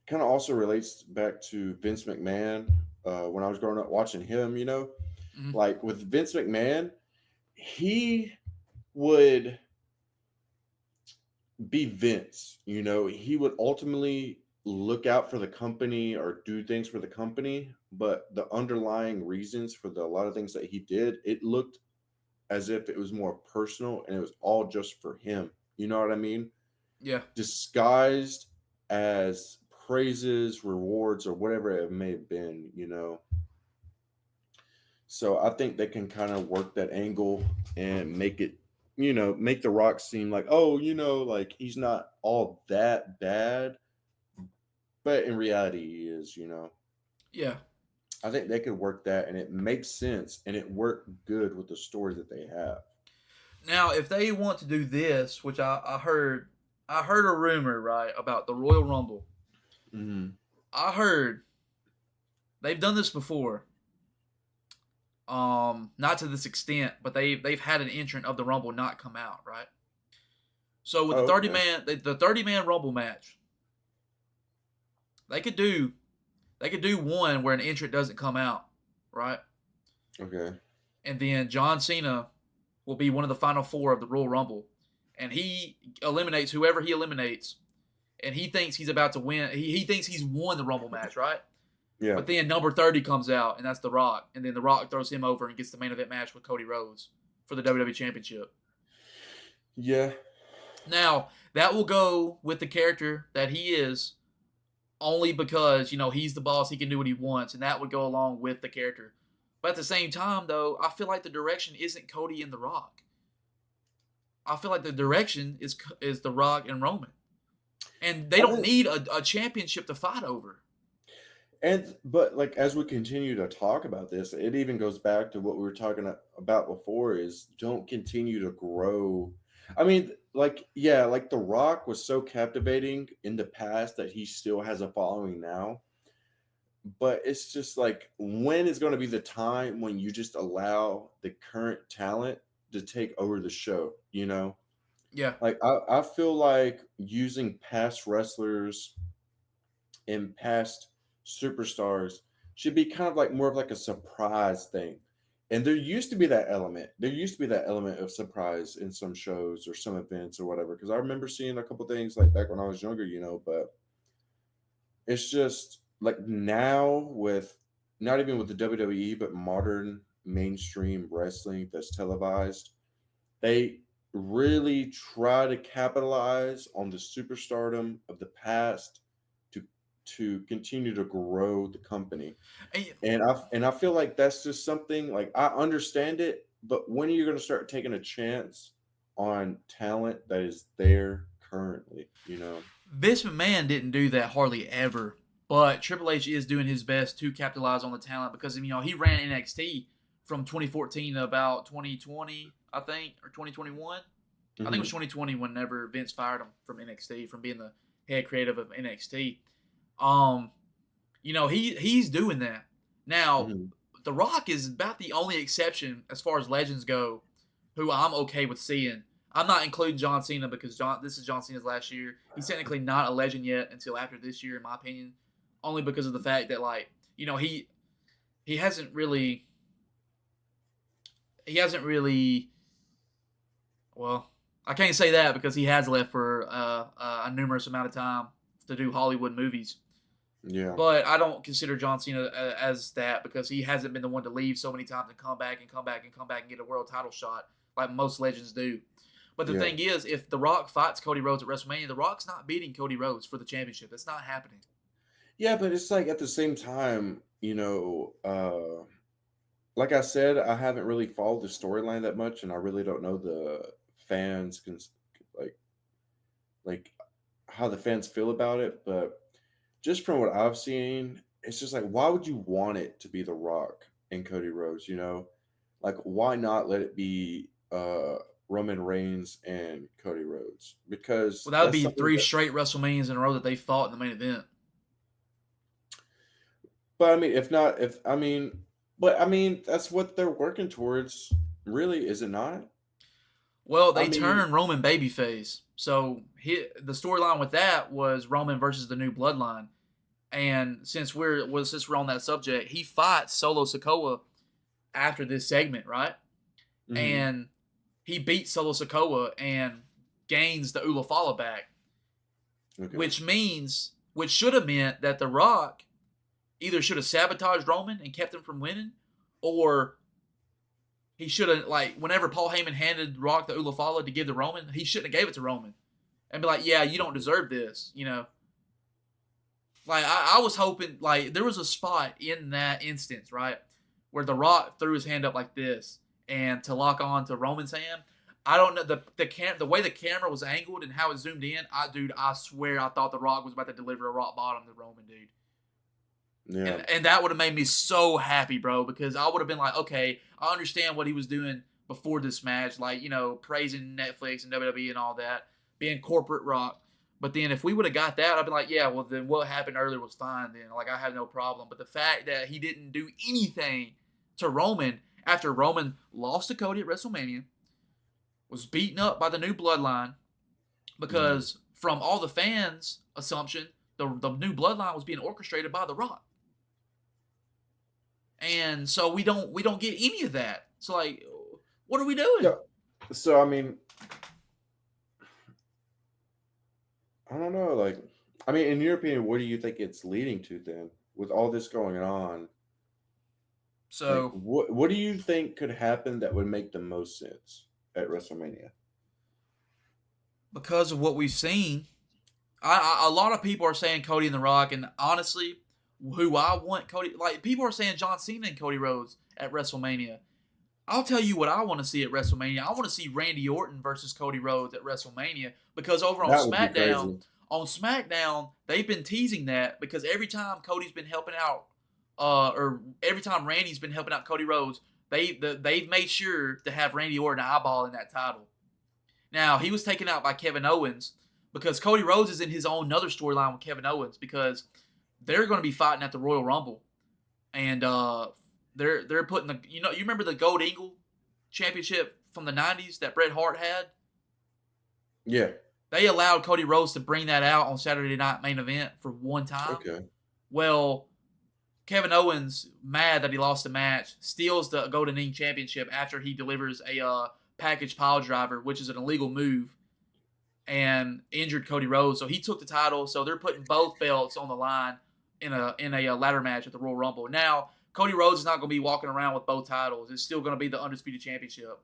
Kind of also relates back to Vince McMahon when I was growing up watching him, mhm, like with Vince McMahon, he would be Vince, he would ultimately look out for the company or do things for the company, but the underlying reasons for a lot of things that he did, it looked as if it was more personal and it was all just for him. You know what I mean? yeah, Disguised as praises, rewards, or whatever it may have been. So I think they can kind of work that angle and make it, make The Rock seem like, oh, like he's not all that bad. but in reality, he is. You know, Yeah. I think they could work that, and it makes sense, and it worked good with the story that they have. Now, if they want to do this, which I heard a rumor right about the Royal Rumble. Hmm. I heard they've done this before. Not to this extent, but they've had an entrant of the Rumble not come out, right? So with the Oh, thirty okay. man the 30-man Rumble match, they could do one where an entrant doesn't come out, right? Okay. And then John Cena will be one of the final four of the Royal Rumble, and he eliminates whoever he eliminates, and he thinks he's about to win. He thinks he's won the Rumble match, right? Yeah. But then number 30 comes out, and that's The Rock, and then The Rock throws him over and gets the main event match with Cody Rhodes for the WWE Championship. Yeah. Now that will go with the character that he is, only because he's the boss, he can do what he wants, and that would go along with the character. But at the same time, though, I feel like the direction isn't Cody and The Rock. I feel like the direction is The Rock and Roman, and they I don't think, need a championship to fight over. and but like as we continue to talk about this, it even goes back to what we were talking about before: is don't continue to grow. I mean, like yeah, like The Rock was so captivating in the past that he still has a following now. But it's just like, when is going to be the time when you just allow the current talent to take over the show? You know, Yeah, like I feel like using past wrestlers and past superstars should be kind of like more of like a surprise thing. And there used to be that element. There used to be that element of surprise in some shows or some events or whatever. Because I remember seeing a couple things like back when I was younger, but it's just like now with not even with the WWE, but modern mainstream wrestling that's televised, they really try to capitalize on the superstardom of the past to continue to grow the company. and And I feel like that's just something, like, I understand it, but when are you going to start taking a chance on talent that is there currently, you know? Vince McMahon didn't do that hardly ever, but Triple H is doing his best to capitalize on the talent because he ran NXT from 2014 to about 2020, I think, or 2021. I think it was Hmm. 2020 whenever Vince fired him from NXT from being the head creative of NXT. Um, he's doing that now. Hmm. The Rock is about the only exception as far as legends go, who I'm okay with seeing. I'm not including John Cena because this is John Cena's last year. He's technically not a legend yet until after this year, in my opinion, only because of the fact that he hasn't really well, I can't say that because he has left for a numerous amount of time to do Hollywood movies. Yeah. But I don't consider John Cena as that because he hasn't been the one to leave so many times and come back and come back and come back and get a world title shot like most legends do. But the Yeah. thing is, if The Rock fights Cody Rhodes at WrestleMania, The Rock's not beating Cody Rhodes for the championship. That's not happening. Yeah, but it's like at the same time, like I said, I haven't really followed the storyline that much, and I really don't know the fans like like how the fans feel about it. But just from what I've seen, it's just like, why would you want it to be The Rock and Cody Rhodes? Like, why not let it be Roman Reigns and Cody Rhodes? Well, Because that would that's be something three that. straight WrestleManias in a row that they fought in the main event. But I mean, if not, if I mean, but I mean, that's what they're working towards, really, is it not? Well, I they mean, turned Roman babyface. So the storyline with that was Roman versus the new Bloodline. And since we're on that subject, he fights Solo Sikoa after this segment, right? mhm, And he beats Solo Sikoa and gains the Ulafala back, okay, which should have meant that The Rock either should have sabotaged Roman and kept him from winning, or he should have, like, whenever Paul Heyman handed Rock the Ulafala to give to Roman, he shouldn't have gave it to Roman and be like, yeah, you don't deserve this. Like, I was hoping, like, there was a spot in that instance, right, where The Rock threw his hand up like this and to lock on to Roman's hand. I don't know the way the camera was angled and how it zoomed in. I swear I thought The Rock was about to deliver a rock bottom to Roman, dude. Yeah. And that would have made me so happy, bro, because I would have been like, okay, I understand what he was doing before this match, like, praising Netflix and WWE and all that, being corporate Rock. But then if we would have got that, I'd be like, yeah, well, then what happened earlier was fine then. Like, I have no problem. But the fact that he didn't do anything to Roman after Roman lost to Cody at WrestleMania, was beaten up by the new bloodline, because from all the fans' assumption, the new bloodline was being orchestrated by The Rock. And so we don't get any of that. So, like, what are we doing? Yeah. So I mean, I don't know. Like, I mean, in your opinion, what do you think it's leading to then, with all this going on? Like, So what do you think could happen that would make the most sense at WrestleMania? because of what we've seen, a lot of people are saying Cody and The Rock, and honestly, who I want Cody, like, people are saying John Cena and Cody Rhodes at WrestleMania. I'll tell you what I want to see at WrestleMania. I want to see Randy Orton versus Cody Rhodes at WrestleMania, because over That would be crazy. On SmackDown, they've been teasing that, because every time Cody's been helping out, or every time Randy's been helping out Cody Rhodes, they've made sure to have Randy Orton eyeballing that title. Now, he was taken out by Kevin Owens, because Cody Rhodes is in his own another storyline with Kevin Owens, because they're going to be fighting at the Royal Rumble, and they're putting you remember the Gold Eagle Championship from the 90s that Bret Hart had? Yeah. They allowed Cody Rhodes to bring that out on Saturday Night Main Event for one time. Okay. Well, Kevin Owens, mad that he lost the match, steals the Golden Eagle Championship after he delivers a package pile driver, which is an illegal move, and injured Cody Rhodes. So he took the title. So they're putting both belts on the line in a ladder match at the Royal Rumble. Now, Cody Rhodes is not going to be walking around with both titles. It's still going to be the Undisputed Championship.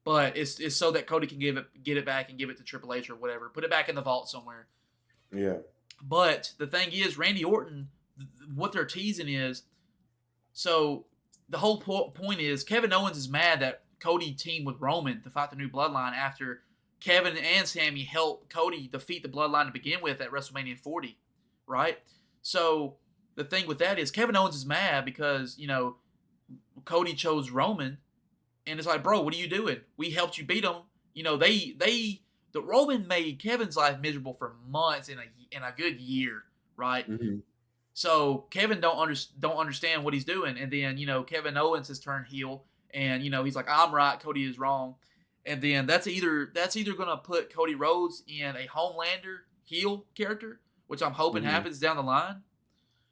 But it's so that Cody can get it back and give it to Triple H or whatever. Put it back in the vault somewhere. Yeah. But the thing is, Randy Orton, what they're teasing is, so the whole point is Kevin Owens is mad that Cody teamed with Roman to fight the new bloodline after Kevin and Sami helped Cody defeat the bloodline to begin with at WrestleMania 40, right? So the thing with that is Kevin Owens is mad because, Cody chose Roman, and it's like, bro, what are you doing? We helped you beat him. The Roman made Kevin's life miserable for months in a good year, right? Mm-hmm. So Kevin don't understand what he's doing, and then Kevin Owens has turned heel, and he's like, I'm right, Cody is wrong, and then that's either gonna put Cody Rhodes in a Homelander heel character, which I'm hoping happens down the line.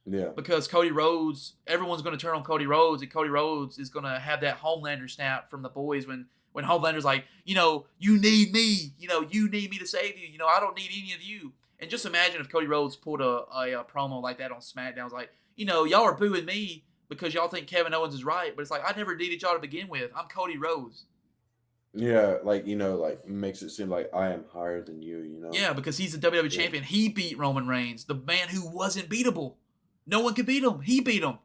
Yeah. Because Cody Rhodes, everyone's going to turn on Cody Rhodes, and Cody Rhodes is going to have that Homelander snap from the boys when Homelander's like, you need me, you need me to save you, I don't need any of you. And just imagine if Cody Rhodes pulled a promo like that on SmackDown. It's like, y'all are booing me because y'all think Kevin Owens is right, but it's like, I never needed y'all to begin with. I'm Cody Rhodes. Yeah, like makes it seem like I am higher than you, Yeah, because he's the WWE champion. He beat Roman Reigns, the man who wasn't beatable. No one could beat him. He beat him.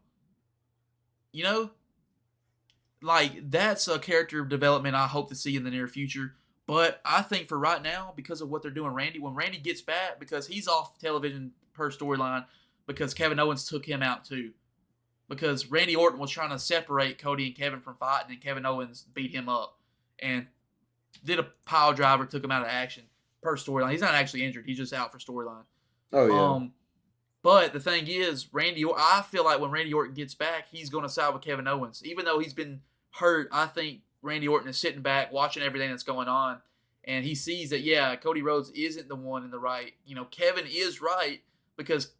Like, that's a character development I hope to see in the near future. But I think for right now, because of what they're doing, when Randy gets back, because he's off television per storyline, because Kevin Owens took him out too. Because Randy Orton was trying to separate Cody and Kevin from fighting, and Kevin Owens beat him up and did a pile driver, took him out of action per storyline. He's not actually injured. He's just out for storyline. Oh, yeah. But the thing is, I feel like when Randy Orton gets back, he's going to side with Kevin Owens. Even though he's been hurt, I think Randy Orton is sitting back, watching everything that's going on, and he sees that, yeah, Cody Rhodes isn't the one in the right. Kevin is right because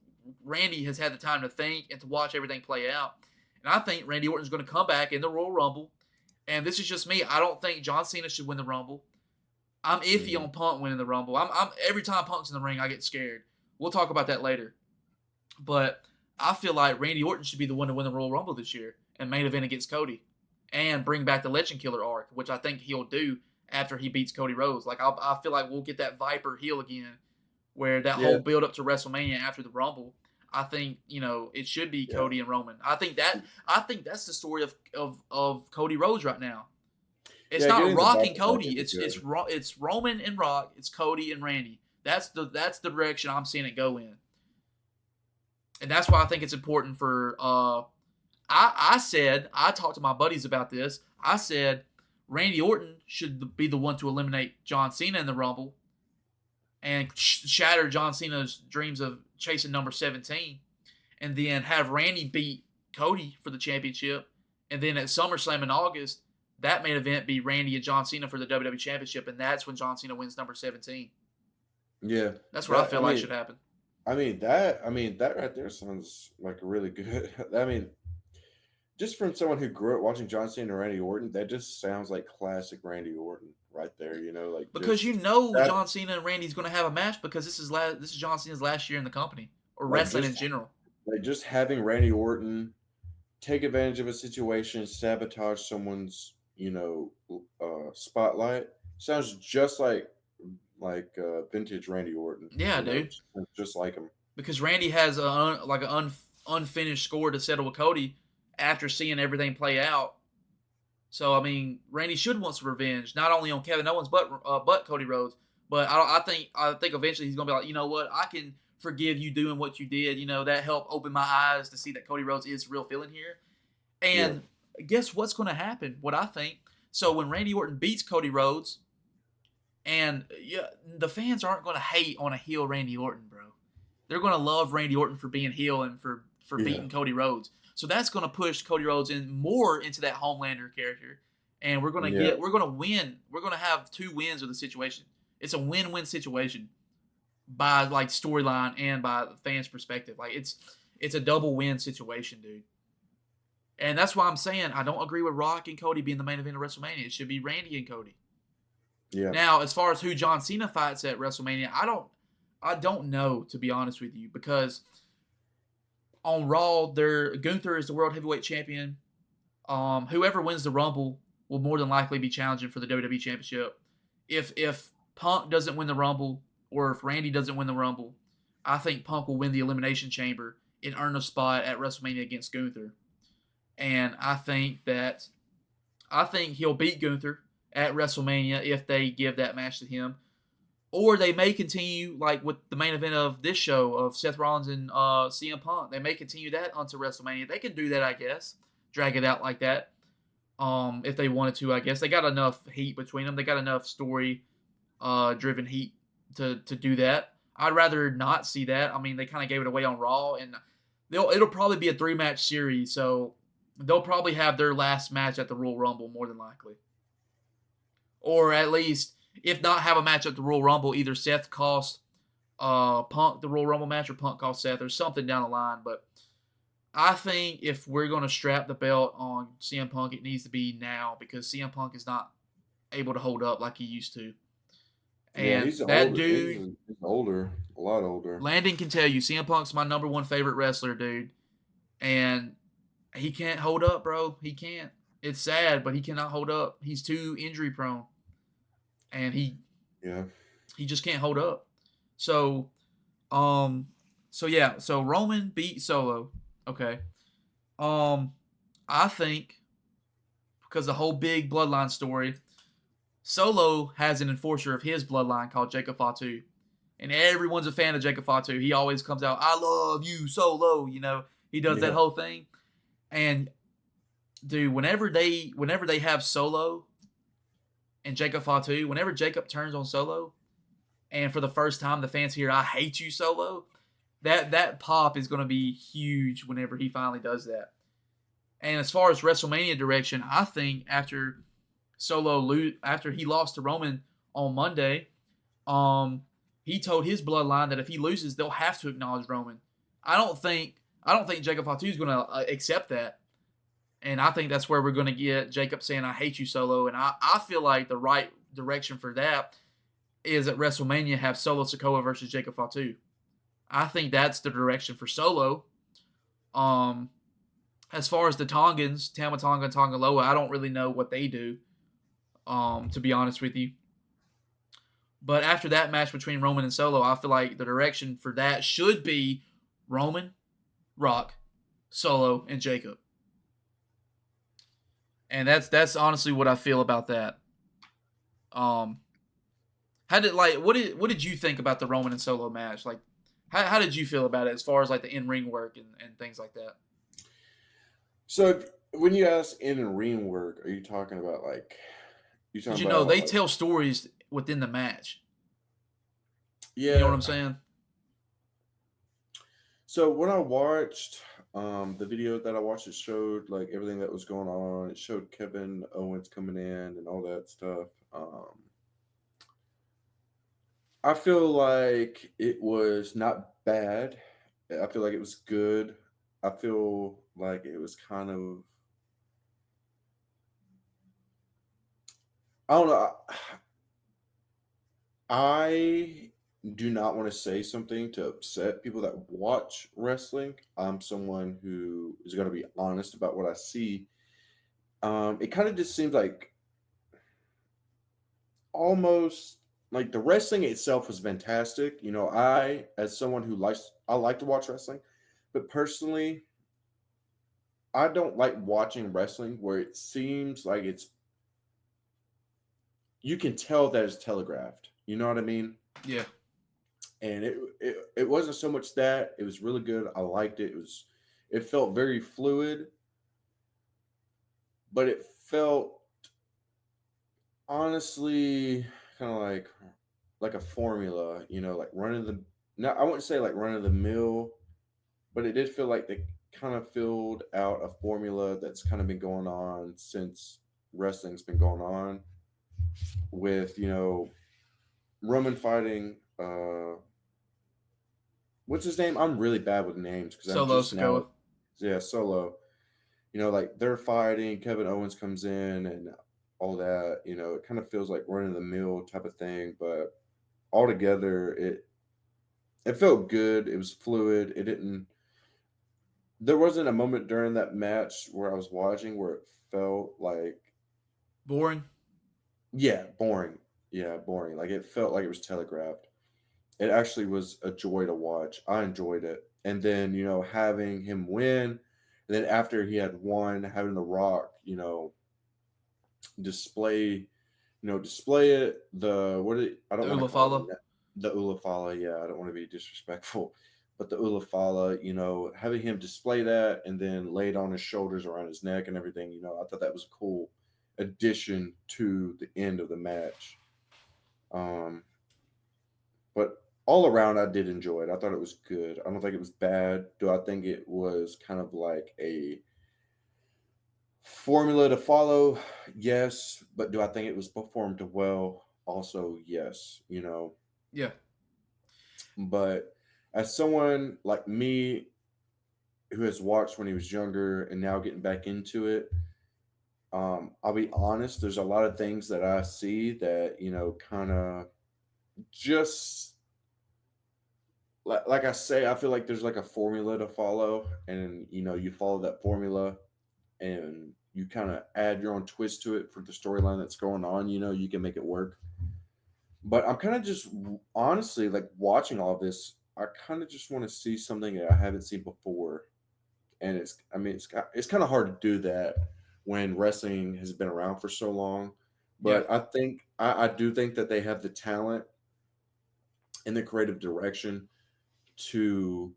Randy has had the time to think and to watch everything play out. And I think Randy Orton's going to come back in the Royal Rumble. And this is just me. I don't think John Cena should win the Rumble. I'm iffy on Punk winning the Rumble. I'm every time Punk's in the ring, I get scared. We'll talk about that later. But I feel like Randy Orton should be the one to win the Royal Rumble this year and main event against Cody and bring back the Legend Killer arc, which I think he'll do after he beats Cody Rhodes. Like, I feel like we'll get that Viper heel again, where that whole build up to WrestleMania after the Rumble. I think it should be Cody and Roman. I think that's the story of Cody Rhodes right now. It's Yeah, not getting the Rock Bucks and back Cody. would be It's Roman and Rock. It's Cody and Randy. That's the direction I'm seeing it go in, and that's why I think it's important for. I talked to my buddies about this. I said Randy Orton should be the one to eliminate John Cena in the Rumble, and shatter John Cena's dreams of chasing number 17, and then have Randy beat Cody for the championship, and then at SummerSlam in August, that main event be Randy and John Cena for the WWE Championship, and that's when John Cena wins number 17. Yeah, That's what I feel like should happen. that right there sounds like really good. I mean, just from someone who grew up watching John Cena and Randy Orton, that just sounds like classic Randy Orton right there. Like Because just John that, Cena and Randy's going to have a match because this is John Cena's last year in the company or like wrestling in just general. like just having Randy Orton take advantage of a situation, sabotage someone's spotlight sounds just like vintage Randy Orton. Yeah, dude. Just like him. Because Randy has an unfinished score to settle with Cody after seeing everything play out. So I mean, Randy should want some revenge, not only on Kevin Owens but Cody Rhodes. But I think eventually he's gonna be like, you know what, I can forgive you doing what you did. That helped open my eyes to see that Cody Rhodes is real feeling here. And guess what's gonna happen? What I think. So when Randy Orton beats Cody Rhodes, and the fans aren't gonna hate on a heel Randy Orton, bro. They're gonna love Randy Orton for being heel and for beating Cody Rhodes. So that's going to push Cody Rhodes in more into that Homelander character, and we're going to win. We're going to have 2 wins of the situation. It's a win-win situation by like storyline and by the fans' perspective. Like it's a double win situation, dude. And that's why I'm saying I don't agree with Rock and Cody being the main event of WrestleMania. It should be Randy and Cody. Yeah. Now, as far as who John Cena fights at WrestleMania, I don't know, to be honest with you, because on Raw, Gunther is the World Heavyweight Champion. Whoever wins the Rumble will more than likely be challenging for the WWE Championship. If Punk doesn't win the Rumble, or if Randy doesn't win the Rumble, I think Punk will win the Elimination Chamber and earn a spot at WrestleMania against Gunther. And I think he'll beat Gunther at WrestleMania if they give that match to him. Or they may continue, like with the main event of this show of Seth Rollins and CM Punk. They may continue that onto WrestleMania. They can do that, I guess. Drag it out like that. If they wanted to, I guess. They got enough heat between them. They got enough story-driven heat to do that. I'd rather not see that. I mean, they kind of gave it away on Raw. And it'll probably be a 3-match series. So they'll probably have their last match at the Royal Rumble, more than likely. Or at least, if not have a match at the Royal Rumble, either Seth cost Punk the Royal Rumble match or Punk cost Seth or something down the line. But I think if we're going to strap the belt on CM Punk, it needs to be now because CM Punk is not able to hold up like he used to. And he's older, a lot older. Landon can tell you, CM Punk's my number 1 favorite wrestler, dude. And he can't hold up, bro. He can't. It's sad, but he cannot hold up. He's too injury prone. And he just can't hold up. So Roman beat Solo. Okay. I think because the whole big bloodline story, Solo has an enforcer of his bloodline called Jacob Fatu. And everyone's a fan of Jacob Fatu. He always comes out, I love you, Solo. He does that whole thing. And dude, whenever they have Solo and Jacob Fatu, whenever Jacob turns on Solo, and for the first time the fans hear, I hate you, Solo, that pop is going to be huge whenever he finally does that. And as far as WrestleMania direction, I think after he lost to Roman on Monday, he told his bloodline that if he loses, they'll have to acknowledge Roman. I don't think Jacob Fatu is going to accept that. And I think that's where we're going to get Jacob saying, I hate you, Solo. And I feel like the right direction for that is at WrestleMania have Solo Sikoa versus Jacob Fatu. I think that's the direction for Solo. As far as the Tongans, Tama Tonga and Tonga Loa, I don't really know what they do, to be honest with you. But after that match between Roman and Solo, I feel like the direction for that should be Roman, Rock, Solo, and Jacob. And that's honestly what I feel about that. Um, how did like what did you think about the Roman and Solo match? Like, how did you feel about it as far as like the in ring work and things like that? So when you ask in ring work, are you talking about like you Because talking you know about they like tell stories within the match. You know what yeah? I'm saying? So when I watched the video that I watched, it showed like everything that was going on. It showed Kevin Owens coming in and all that stuff. I feel like it was not bad. I feel like it was good. I feel like it was kind of I don't know. I do not want to say something to upset people that watch wrestling. I'm someone who is going to be honest about what I see. It kind of just seems like almost like the wrestling itself was fantastic. You know, as someone who I like to watch wrestling, but personally, I don't like watching wrestling where it seems like you can tell that it's telegraphed. You know what I mean? Yeah. And it wasn't so much that it was really good. I liked it. It felt very fluid, but it felt honestly kind of like a formula, you know, like running the no, I wouldn't say like run of the mill, but it did feel like they kind of filled out a formula that's kind of been going on since wrestling's been going on with, you know, Roman fighting what's his name? I'm really bad with names because I'm Solo just now Sikoa. yeah, Solo. You know, like they're fighting, Kevin Owens comes in and all that, you know, it kind of feels like run of the mill type of thing, but altogether it felt good. It was fluid. It didn't there wasn't a moment during that match where I was watching where it felt like Boring. yeah, boring. Yeah, boring. Like it felt like it was telegraphed. It actually was a joy to watch. I enjoyed it. And then, you know, having him win, and then after he had won, having The Rock, you know, display, display it. The what did I The don't want to call it Ulafala. the Ulafala. Yeah, I don't want to be disrespectful, but the Ulafala, you know, having him display that and then lay it on his shoulders, around his neck, and everything. You know, I thought that was a cool addition to the end of the match. Um, but all around, I did enjoy it. I thought it was good. I don't think it was bad. Do I think it was kind of like a formula to follow? Yes. But do I think it was performed well? Also, yes. You know, Yeah. but as someone like me who has watched when he was younger and now getting back into it, I'll be honest. There's a lot of things that I see that you know, kind of just like I say, I feel like there's like a formula to follow, and you know, you follow that formula, and you kind of add your own twist to it for the storyline that's going on. You know, you can make it work. But I'm kind of just honestly like watching all this. I kind of just want to see something that I haven't seen before, and I mean, it's kind of hard to do that when wrestling has been around for so long. Yeah. But I do think that they have the talent and the creative direction to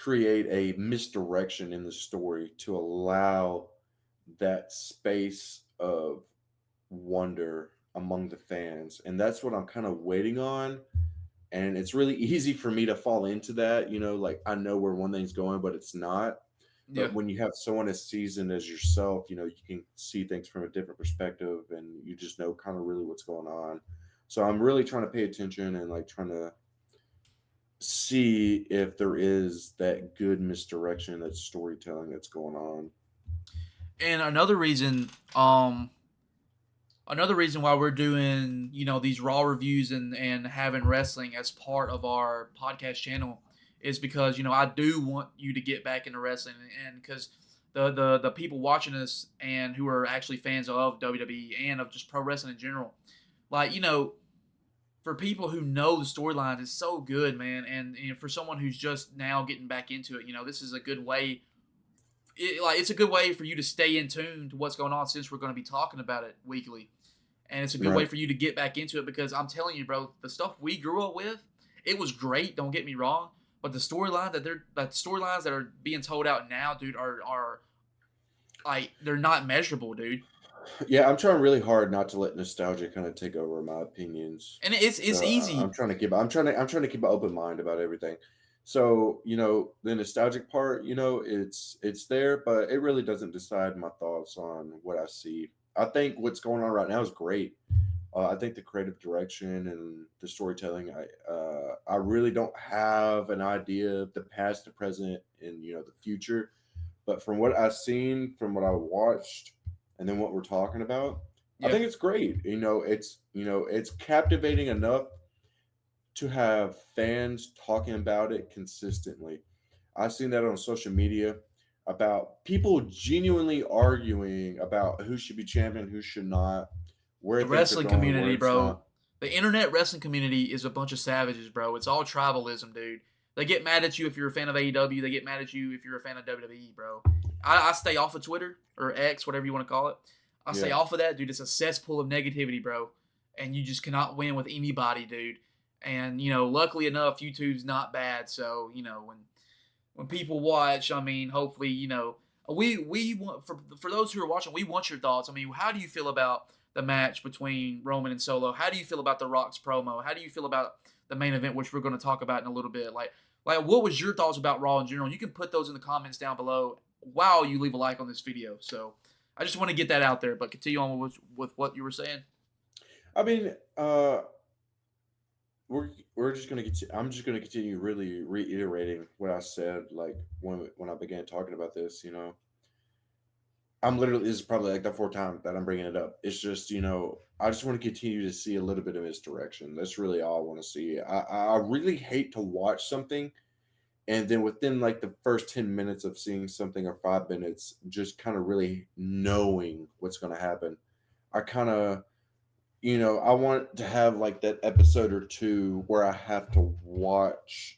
create a misdirection in the story to allow that space of wonder among the fans. And that's what I'm kind of waiting on. And it's really easy for me to fall into that, you know, like I know where one thing's going, but it's not. Yeah. But when you have someone as seasoned as yourself, you know, you can see things from a different perspective and you just know kind of really what's going on. So I'm really trying to pay attention and like trying to see if there is that good misdirection, that storytelling that's going on. And another reason why we're doing these raw reviews and having wrestling as part of our podcast channel is because I do want you to get back into wrestling, and because the people watching us and who are actually fans of WWE and of just pro wrestling in general, like for people who know the storyline is so good, man, and for someone who's just now getting back into it, this is a good way it's a good way for you to stay in tune to what's going on since we're going to be talking about it weekly. And it's a good way Right. for you to get back into it because I'm telling you, bro, the stuff we grew up with, it was great. Don't get me wrong, but the storylines that are being told out now, dude, are like they're not measurable, dude. Yeah, I'm trying really hard not to let nostalgia kind of take over my opinions. And it's So I'm easy. trying to keep I'm trying to keep an open mind about everything. So, the nostalgic part, it's there, but it really doesn't decide my thoughts on what I see. I think what's going on right now is great. I think the creative direction and the storytelling, I really don't have an idea of the past, the present, and the future. But from what I've seen, from what I watched, and then what we're talking about, I Yeah, think it's great. It's captivating enough to have fans talking about it consistently. I've seen that on social media about people genuinely arguing about who should be champion, who should not, where the things are wrestling going, where community, it's bro. not. The internet wrestling community is a bunch of savages, bro. It's all tribalism, dude. They get mad at you if you're a fan of AEW. They get mad at you if you're a fan of WWE, bro. I stay off of Twitter or X, whatever you want to call it. I stay Yeah. off of that, dude. It's a cesspool of negativity, bro. And you just cannot win with anybody, dude. And luckily enough, YouTube's not bad. So when people watch, I mean, hopefully, we want for those who are watching, we want your thoughts. I mean, how do you feel about the match between Roman and Solo? How do you feel about The Rock's promo? How do you feel about the main event, which we're going to talk about in a little bit? Like, what was your thoughts about Raw in general? You can put those in the comments down below while you leave a like on this video. So I just want to get that out there. But continue on with what you were saying. I mean, we're just gonna I'm just gonna continue really reiterating what I said, like when I began talking about this. This is probably like the fourth time that I'm bringing it up. It's just, I just want to continue to see a little bit of misdirection. That's really all I want to see. I really hate to watch something and then within like the first 10 minutes of seeing something or 5 minutes, just kind of really knowing what's going to happen. I kind of, I want to have like that episode or two where I have to watch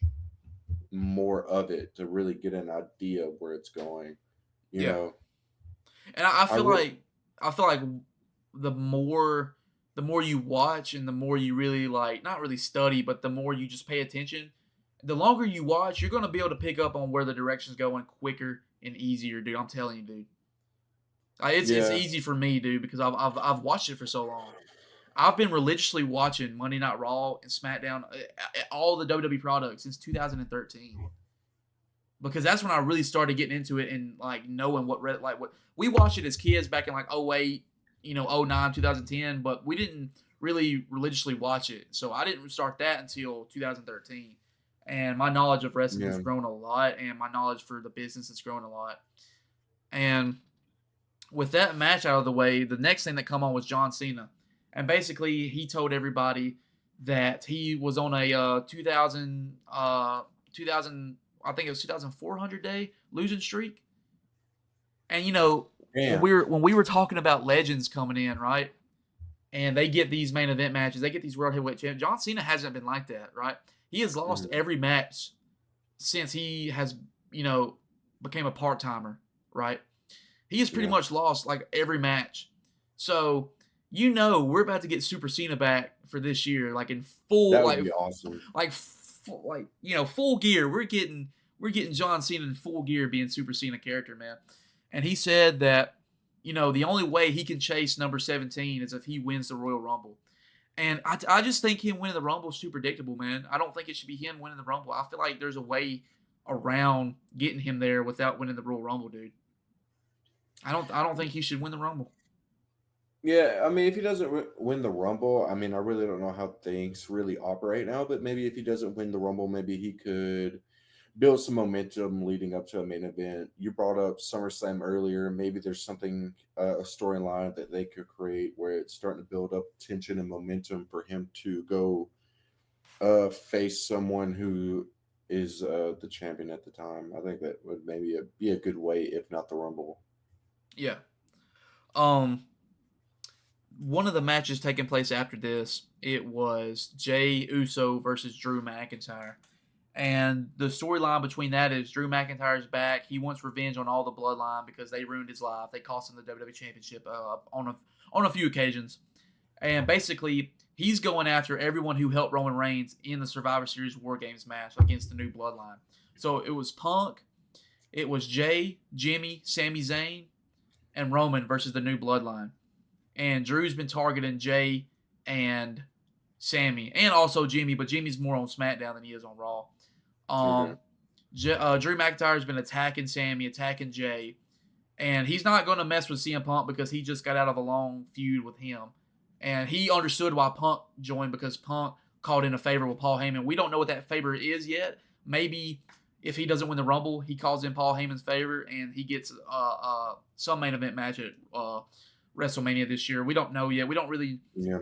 more of it to really get an idea of where it's going. You Yeah. know, And I I feel re- like the more you watch and the more you really like not really study, but the more you just pay attention, the longer you watch, you're gonna be able to pick up on where the direction's going quicker and easier, dude. I'm telling you, dude. It's yeah, easy for me, dude, because I've watched it for so long. I've been religiously watching Monday Night Raw and SmackDown, all the WWE products since 2013 because that's when I really started getting into it and like knowing what we watched it as kids back in like '08, '09, 2010, but we didn't really religiously watch it. So I didn't start that until 2013. And my knowledge of wrestling has yeah. grown a lot and my knowledge for the business has grown a lot. And with that match out of the way, the next thing that come on was John Cena. And basically he told everybody that he was on a 2000 I think it was 2400 day losing streak. And Damn. when we were talking about legends coming in, right? And they get these main event matches, they get these world heavyweight champions. John Cena hasn't been like that, right? He has lost Mhm. every match since he has, you know, became a part timer, right? He has pretty Yeah. much lost like every match. So we're about to get Super Cena back for this year, like in full, That would be awesome. full gear. We're getting John Cena in full gear, being Super Cena character, man. And he said that the only way he can chase number 17 is if he wins the Royal Rumble. And I just think him winning the Rumble is too predictable, man. I don't think it should be him winning the Rumble. I feel like there's a way around getting him there without winning the Royal Rumble, dude. I don't think he should win the Rumble. Yeah, I mean, if he doesn't win the Rumble, I mean, I really don't know how things really operate now, but maybe if he doesn't win the Rumble, maybe he could build some momentum leading up to a main event. You brought up SummerSlam earlier. Maybe there's something, a storyline that they could create where it's starting to build up tension and momentum for him to go face someone who is the champion at the time. I think that would maybe be a good way, if not the Rumble. Yeah. Um, One of the matches taking place after this, it was Jey Uso versus Drew McIntyre. And the storyline between that is Drew McIntyre's back. He wants revenge on all the Bloodline because they ruined his life. They cost him the WWE Championship on a few occasions. And basically, he's going after everyone who helped Roman Reigns in the Survivor Series War Games match against the New Bloodline. So it was Punk, it was Jey, Jimmy, Sami Zayn, and Roman versus the New Bloodline. And Drew's been targeting Jey and Sammy, and also Jimmy, but Jimmy's more on SmackDown than he is on Raw. Okay. Drew McIntyre's been attacking Sammy, attacking Jey, and he's not going to mess with CM Punk because he just got out of a long feud with him. And he understood why Punk joined because Punk called in a favor with Paul Heyman. We don't know what that favor is yet. Maybe if he doesn't win the Rumble, he calls in Paul Heyman's favor and he gets some main event match at WrestleMania this year. We don't know yet. We don't really. Yeah.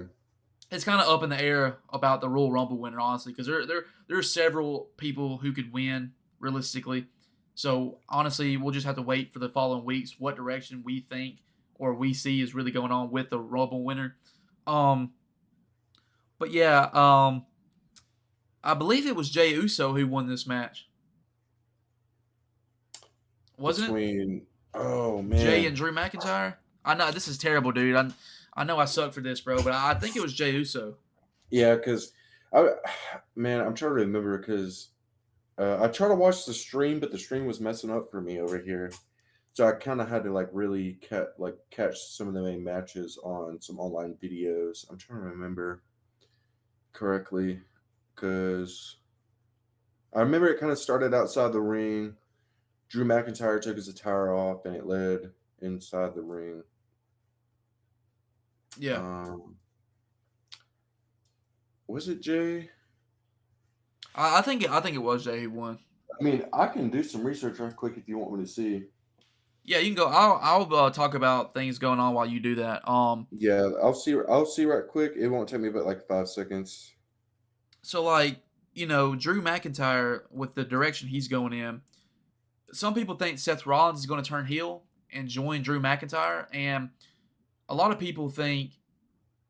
It's kind of up in the air about the Royal Rumble winner, honestly, because there are several people who could win realistically. So honestly, we'll just have to wait for the following weeks what direction we think or we see is really going on with the Rumble winner. But yeah, I believe it was Jey Uso who won this match. Wasn't it? Oh man, Jey and Drew McIntyre? I know this is terrible, dude. I know I suck for this, bro, but I think it was Jey Uso. Yeah, because I'm trying to remember because I tried to watch the stream, but the stream was messing up for me over here, so I kind of had to really catch some of the main matches on some online videos. I'm trying to remember correctly because I remember it kind of started outside the ring. Drew McIntyre took his attire off, and it led inside the ring. Yeah. Was it Jey? I think it was Jey who won. I mean, I can do some research real quick if you want me to see. Yeah, you can go. I'll talk about things going on while you do that. Yeah, I'll see right quick. It won't take me but 5 seconds. So Drew McIntyre with the direction he's going in, some people think Seth Rollins is going to turn heel and join Drew McIntyre, and a lot of people think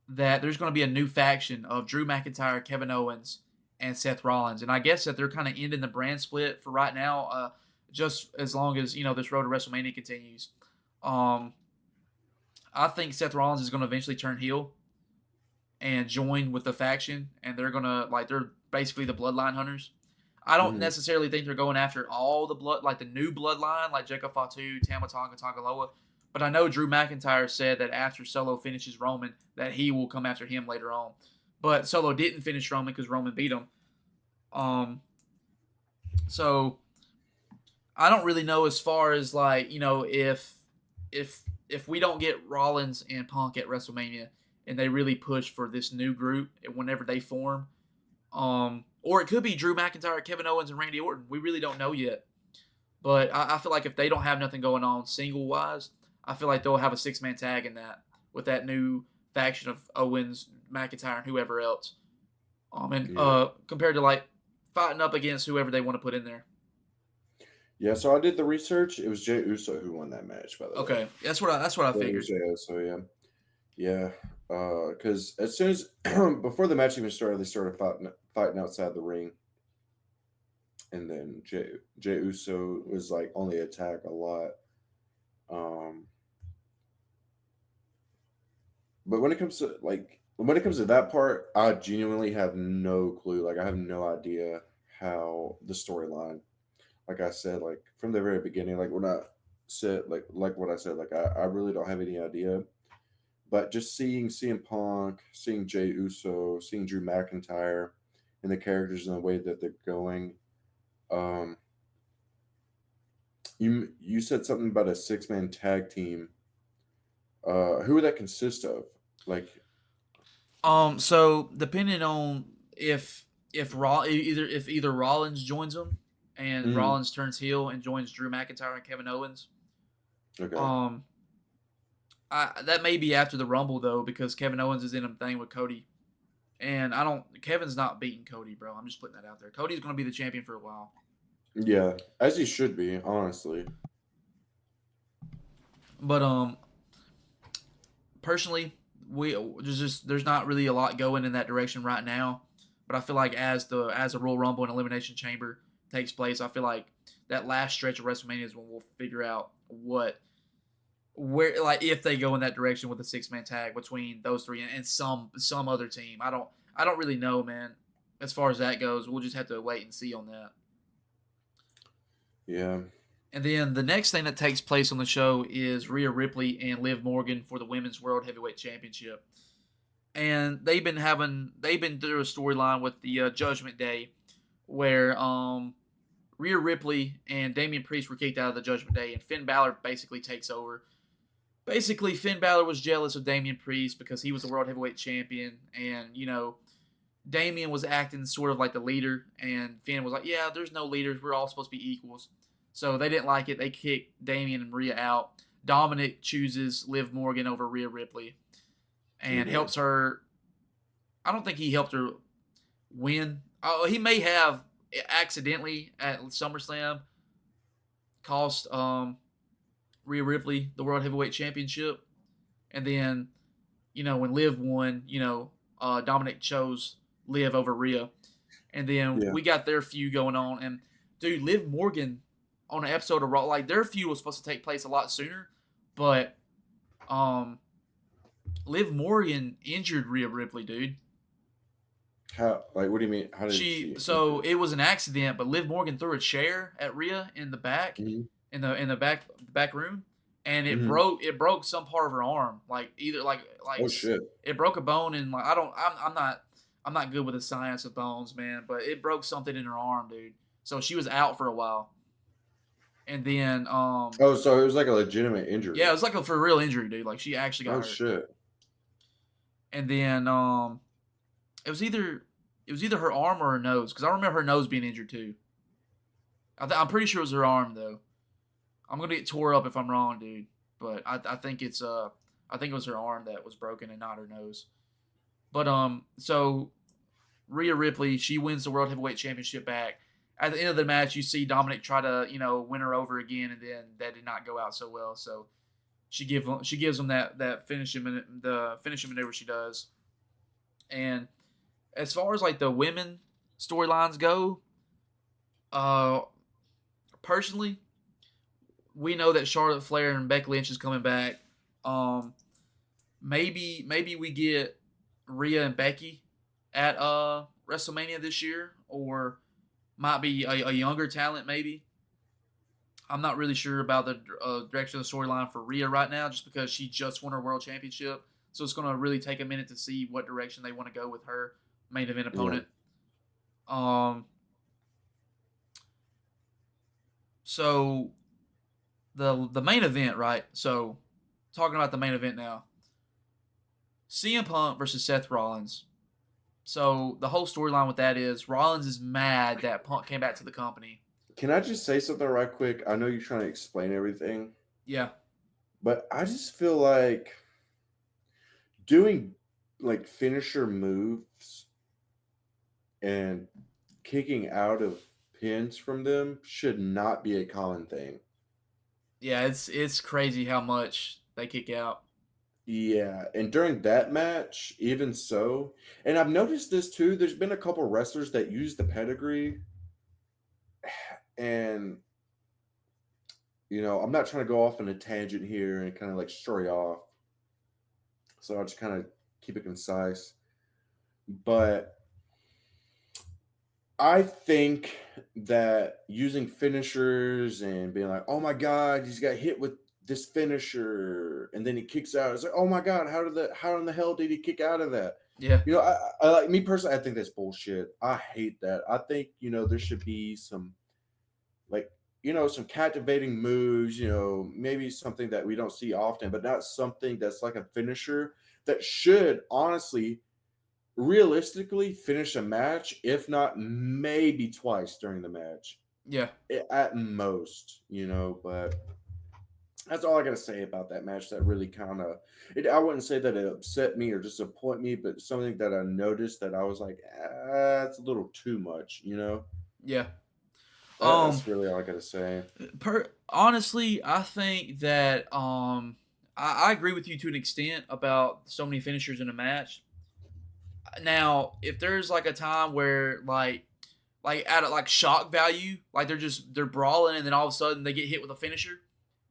that there's going to be a new faction of Drew McIntyre, Kevin Owens, and Seth Rollins. And I guess that they're kind of ending the brand split for right now, just as long as, this road to WrestleMania continues. I think Seth Rollins is going to eventually turn heel and join with the faction, and they're going to, they're basically the Bloodline Hunters. I don't necessarily think they're going after all the the new Bloodline, like Jacob Fatu, Tama Tonga, Tonga Loa. But I know Drew McIntyre said that after Solo finishes Roman, that he will come after him later on. But Solo didn't finish Roman because Roman beat him. So I don't really know as far as if we don't get Rollins and Punk at WrestleMania and they really push for this new group whenever they form, or it could be Drew McIntyre, Kevin Owens, and Randy Orton. We really don't know yet. But I feel like if they don't have nothing going on single-wise, I feel like they'll have a 6-man tag in that with that new faction of Owens, McIntyre, and whoever else. Compared to fighting up against whoever they want to put in there. Yeah, so I did the research. It was Jey Uso who won that match, by the way. Okay, that's what I figured. Jey Uso, yeah. Because as soon as before the match even started, they started fighting outside the ring, and then Jey Uso was on the attack a lot. But when it comes to that part, I genuinely have no clue. I have no idea how the storyline. Like I said, from the very beginning, when I said what I said, I really don't have any idea. But just seeing CM Punk, seeing Jey Uso, seeing Drew McIntyre, and the characters and the way that they're going. You said something about a 6-man tag team. Who would that consist of? So depending on if either Rollins joins them and Rollins turns heel and joins Drew McIntyre and Kevin Owens. Okay. That may be after the Rumble though, because Kevin Owens is in a thing with Cody, and Kevin's not beating Cody, bro. I'm just putting that out there. Cody's going to be the champion for a while. Yeah, as he should be, honestly. But personally, there's not really a lot going in that direction right now. But I feel like as the Royal Rumble and Elimination Chamber takes place, I feel like that last stretch of WrestleMania is when we'll figure out where like if they go in that direction with a 6-man tag between those three and some other team. I don't really know, man. As far as that goes, we'll just have to wait and see on that. Yeah. And then the next thing that takes place on the show is Rhea Ripley and Liv Morgan for the Women's World Heavyweight Championship. And they've been through a storyline with the Judgment Day where Rhea Ripley and Damian Priest were kicked out of the Judgment Day, and Finn Balor basically takes over. Basically, Finn Balor was jealous of Damian Priest because he was the World Heavyweight Champion, and, Damian was acting sort of like the leader, and Finn was like, yeah, there's no leaders. We're all supposed to be equals. So they didn't like it. They kicked Damian and Rhea out. Dominic chooses Liv Morgan over Rhea Ripley and helps her. I don't think he helped her win. He may have accidentally at SummerSlam cost Rhea Ripley the World Heavyweight Championship. And then, when Liv won, Dominic chose Liv over Rhea. And then we got their feud going on. And, dude, Liv Morgan on an episode of Raw, like, their feud was supposed to take place a lot sooner. But Liv Morgan injured Rhea Ripley, dude. How? Like, what do you mean? How did she? So it was an accident, but Liv Morgan threw a chair at Rhea in the back, Mm-hmm. in the back room, and it Mm-hmm. broke some part of her arm, like either like Oh shit! it broke a bone, and like I'm not good with the science of bones, man, but it broke something in her arm, dude. So she was out for a while, and then Oh, so it was like a legitimate injury. yeah, it was like for a real injury, dude. Like she actually got hurt. Shit! And then it was either her arm or her nose, because I remember her nose being injured too. I'm pretty sure it was her arm though. I'm gonna get tore up if I'm wrong, dude. But I think it was her arm that was broken and not her nose. But so Rhea Ripley, she wins the World Heavyweight Championship back. At the end of the match, you see Dominic try to win her over again, and then that did not go out so well. So she gives him that finishing maneuver she does. And as far as like the women storylines go, personally, we know that Charlotte Flair and Becky Lynch is coming back. Maybe we get Rhea and Becky at WrestleMania this year, or might be a younger talent maybe. I'm not really sure about the direction of the storyline for Rhea right now, just because she just won her World Championship. So it's going to really take a minute to see what direction they want to go with her main event opponent. Yeah. So the main event, right? So talking about the main event now. CM Punk versus Seth Rollins. So the whole storyline with that is Rollins is mad that Punk came back to the company. Can I just say something right quick? I know you're trying to explain everything. Yeah. But I just feel like doing like finisher moves and kicking out of pins from them should not be a common thing. Yeah, it's crazy how much they kick out. Yeah, and during that match, even so, and I've noticed this too, there's been a couple wrestlers that use the pedigree, and I'm not trying to go off on a tangent here and kind of like stray off, so I'll just kind of keep it concise. But I think that using finishers and being like, oh my God, he's got hit with this finisher, and then he kicks out. It's like, oh my God, how in the hell did he kick out of that? Yeah. I like, me personally, I think that's bullshit. I hate that. I think, there should be some like, some captivating moves, maybe something that we don't see often, but not something that's like a finisher that should honestly realistically finish a match, if not maybe twice during the match. Yeah. At most, but that's all I got to say about that match. That really kind of, I wouldn't say that it upset me or disappointed me, but something that I noticed that I was like, it's a little too much, Yeah. That's really all I got to say. Honestly, I think that I agree with you to an extent about so many finishers in a match. Now, if there's like a time where like at like shock value, like they're brawling and then all of a sudden they get hit with a finisher,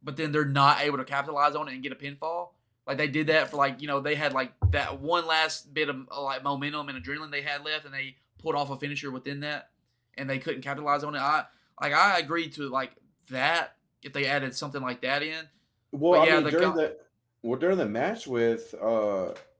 but then they're not able to capitalize on it and get a pinfall. Like they did that for like they had like that one last bit of like momentum and adrenaline they had left, and they pulled off a finisher within that, and they couldn't capitalize on it. I agree to like that if they added something like that in. Well, But I yeah, mean, the co- during the match with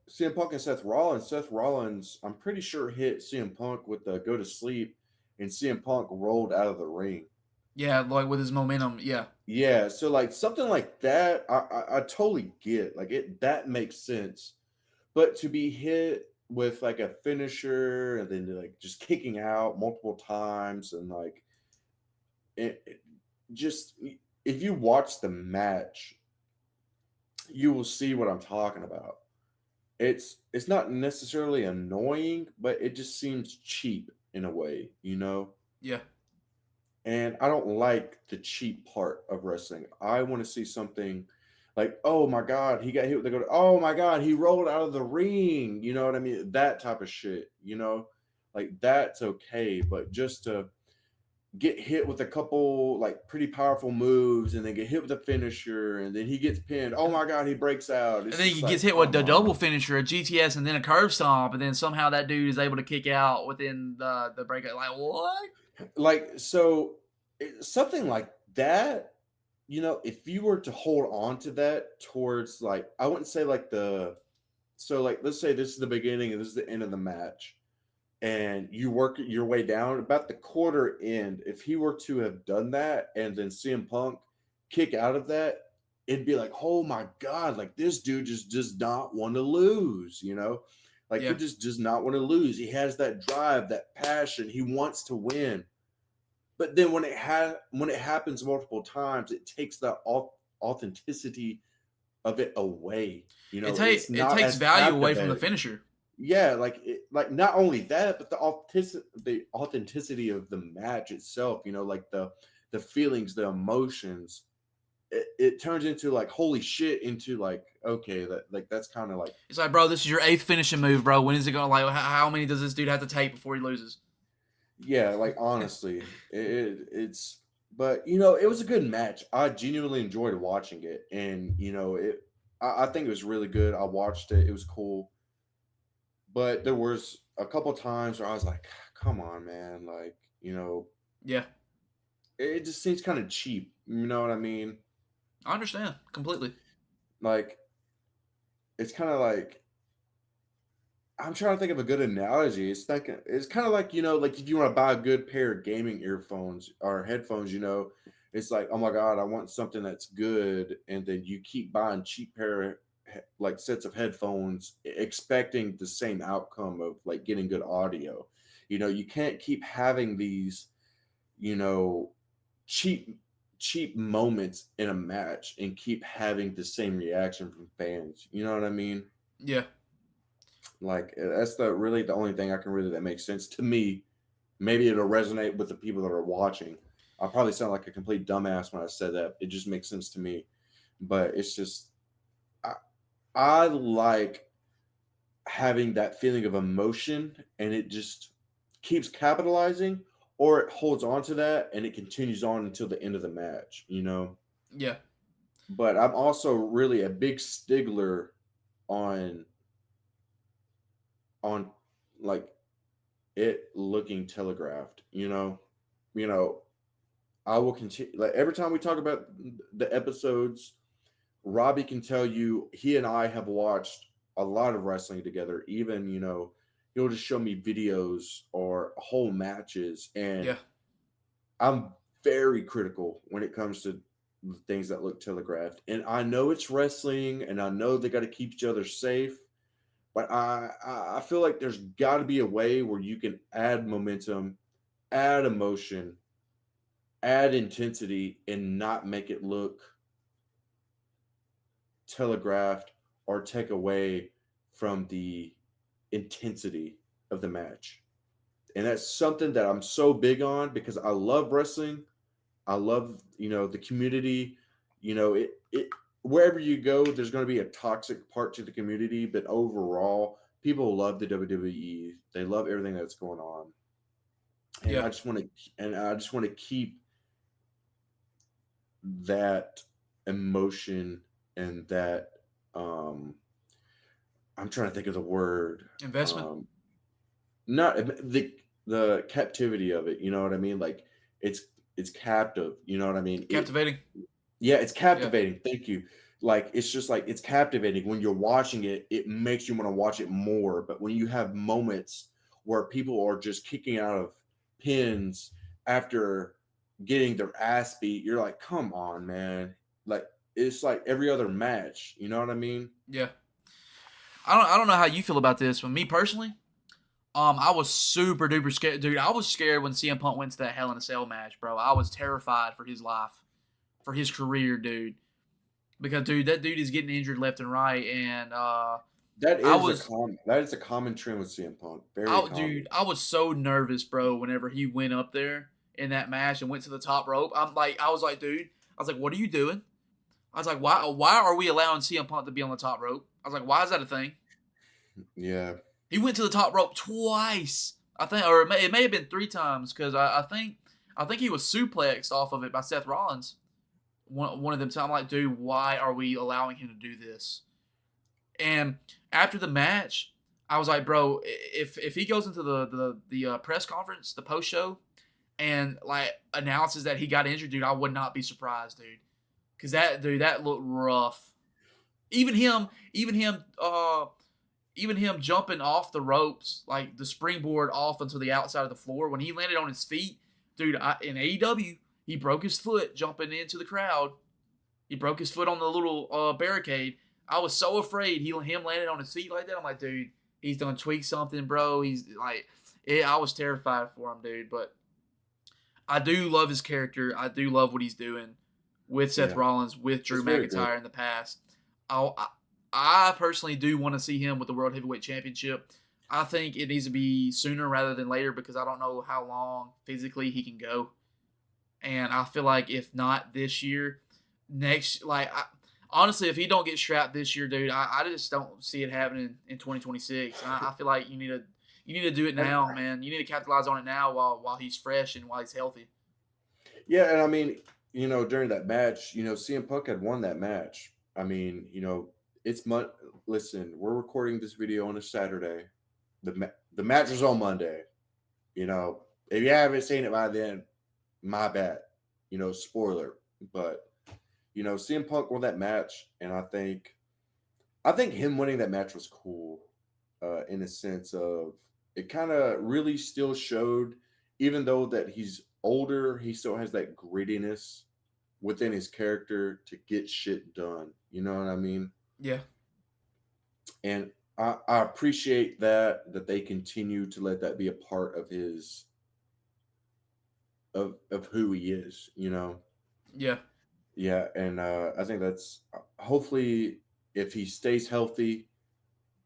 CM Punk and Seth Rollins, I'm pretty sure hit CM Punk with the go to sleep, and CM Punk rolled out of the ring. yeah, like with his momentum, yeah, Yeah, so like something like that, I totally get. Like it that makes sense. But to be hit with like a finisher and then like just kicking out multiple times and like it just if you watch the match, you will see what I'm talking about. It's not necessarily annoying, but it just seems cheap in a way, you know? yeah. And I don't like the cheap part of wrestling. I want to see something like, oh my God, he got hit with the go. Oh my God, he rolled out of the ring. You know what I mean? That type of shit, you know? Like that's okay. But just to get hit with a couple like pretty powerful moves and then get hit with a finisher and then he gets pinned. Oh And my God, he breaks out. And It's then just he gets like, hit with come a double on. finisher, a GTS, and then a curve stomp, and then somehow that dude is able to kick out within the breakout. Like what? Like, so something like that, you know, if you were to hold on to that towards like, I wouldn't say like so like, let's say this is the beginning and this is the end of the match, and you work your way down about the quarter end. If he were to have done that and then CM Punk kick out of that, it'd be like, oh my God, like this dude just does not want to lose, you know? Like he Yeah, just does not want to lose. He has that drive, that passion. He wants to win. But then when it happens multiple times, it takes the authenticity of it away. You know, it's it not takes as value away from the captivating. finisher. Yeah, like not only that, but the authenticity of the match itself. You know, like the feelings, the emotions. It turns into like holy shit into like okay that like that's kind of like It's like, bro, this is your eighth finishing move, bro. When is it going? Like, how many does this dude have to take before he loses? yeah, like honestly, it's but you know, it was a good match. I genuinely enjoyed watching it, and you know, I think it was really good. I watched it; it was cool. But there was a couple times where I was like, "Come on, man!" Like, you know, Yeah, it just seems kind of cheap. You know what I mean? I understand completely. Like, it's kind of like I'm trying to think of a good analogy. It's kind of like, you know, like if you want to buy a good pair of gaming earphones or headphones, you know, it's like, oh my God, I want something that's good. And then you keep buying cheap pair of like sets of headphones, expecting the same outcome of like getting good audio. You know, you can't keep having these, you know, cheap cheap moments in a match and keep having the same reaction from fans. You know what I mean? Yeah, Like that's the really the only thing I can really that makes sense to me. Maybe it'll resonate with the people that are watching. I probably sound like a complete dumbass when I said that. It just makes sense to me. But it's just I, I like having that feeling of emotion and it just keeps capitalizing or it holds on to that and it continues on until the end of the match, you know. yeah, But I'm also really a big stickler on on like it looking telegraphed, you know. You know, I will continue like every time we talk about the episodes, Robbie can tell you he and I have watched a lot of wrestling together. Even, you know, he'll just show me videos or whole matches and yeah. I'm very critical when it comes to the things that look telegraphed. And I know it's wrestling and I know they got to keep each other safe. But I feel like there's got to be a way where you can add momentum, add emotion, add intensity, and not make it look telegraphed or take away from the intensity of the match. And that's something that I'm so big on because I love wrestling. I love, you know, the community. You know, it wherever you go, there's going to be a toxic part to the community, but overall, people love the WWE. They love everything that's going on, and Yeah. I just want to keep that emotion and that um I'm trying to think of the word. Investment. Um not the captivity of it, you know what I mean? Like it's it's captive, you know what I mean? Captivating. Yeah, it's Yeah. captivating. Thank you. Like it's just like it's captivating when you're watching it. It makes you want to watch it more. But when you have moments where people are just kicking out of pins after getting their ass beat, you're like, come on, man. Like it's like every other match. You know what I mean? Yeah. I don't know how you feel about this, but me personally, I was super duper scared, dude. I was scared when CM Punk went to that Hell in a Cell match, bro. I was terrified for his life, for his career, dude. Because dude, that dude is getting injured left and right, and I was, That is a common trend with CM Punk. Very I common. dude, I was so nervous, bro. Whenever he went up there in that match and went to the top rope, I was like, dude, I was like, what are you doing? I was like, why are we allowing CM Punk to be on the top rope? I was like, why is that a thing? Yeah. He went to the top rope twice, I think, or it may have been three times because I think he was suplexed off of it by Seth Rollins. One of them times, I'm like, dude, why are we allowing him to do this? And after the match, I was like, bro, if he goes into the press conference, the post show, and like announces that he got injured, dude, I would not be surprised, dude, because that looked rough. Even him, even him, even him jumping off the ropes, like the springboard off onto the outside of the floor, when he landed on his feet, dude, in AEW, he broke his foot jumping into the crowd. He broke his foot on the little barricade. I was so afraid him landed on his feet like that. I'm like, dude, he's done tweaked something, bro. He's like, I was terrified for him, dude. But I do love his character. I do love what he's doing with Seth Yeah. Rollins, with It's Drew very good. McIntyre in the past. I personally do want to see him with the World Heavyweight Championship. I think it needs to be sooner rather than later because I don't know how long physically he can go. And I feel like if not this year, next, honestly, if he don't get strapped this year, dude, I just don't see it happening in 2026. I feel like you need to do it And now, man. You need to capitalize on it now while he's fresh and while he's healthy. yeah, and I mean, during that match, CM Punk had won that match. I mean, it's listen, we're recording this video on a Saturday. The match was on Monday. You know, if you haven't seen it by then, my bad. Spoiler. But CM Punk won that match, and I think him winning that match was cool, in a sense of it kind of really still showed, even though that he's older, he still has that grittiness within his character to get shit done. You know what I mean? Yeah, And I appreciate that they continue to let that be a part of his of who he is. yeah, Yeah, and I think that's hopefully if he stays healthy,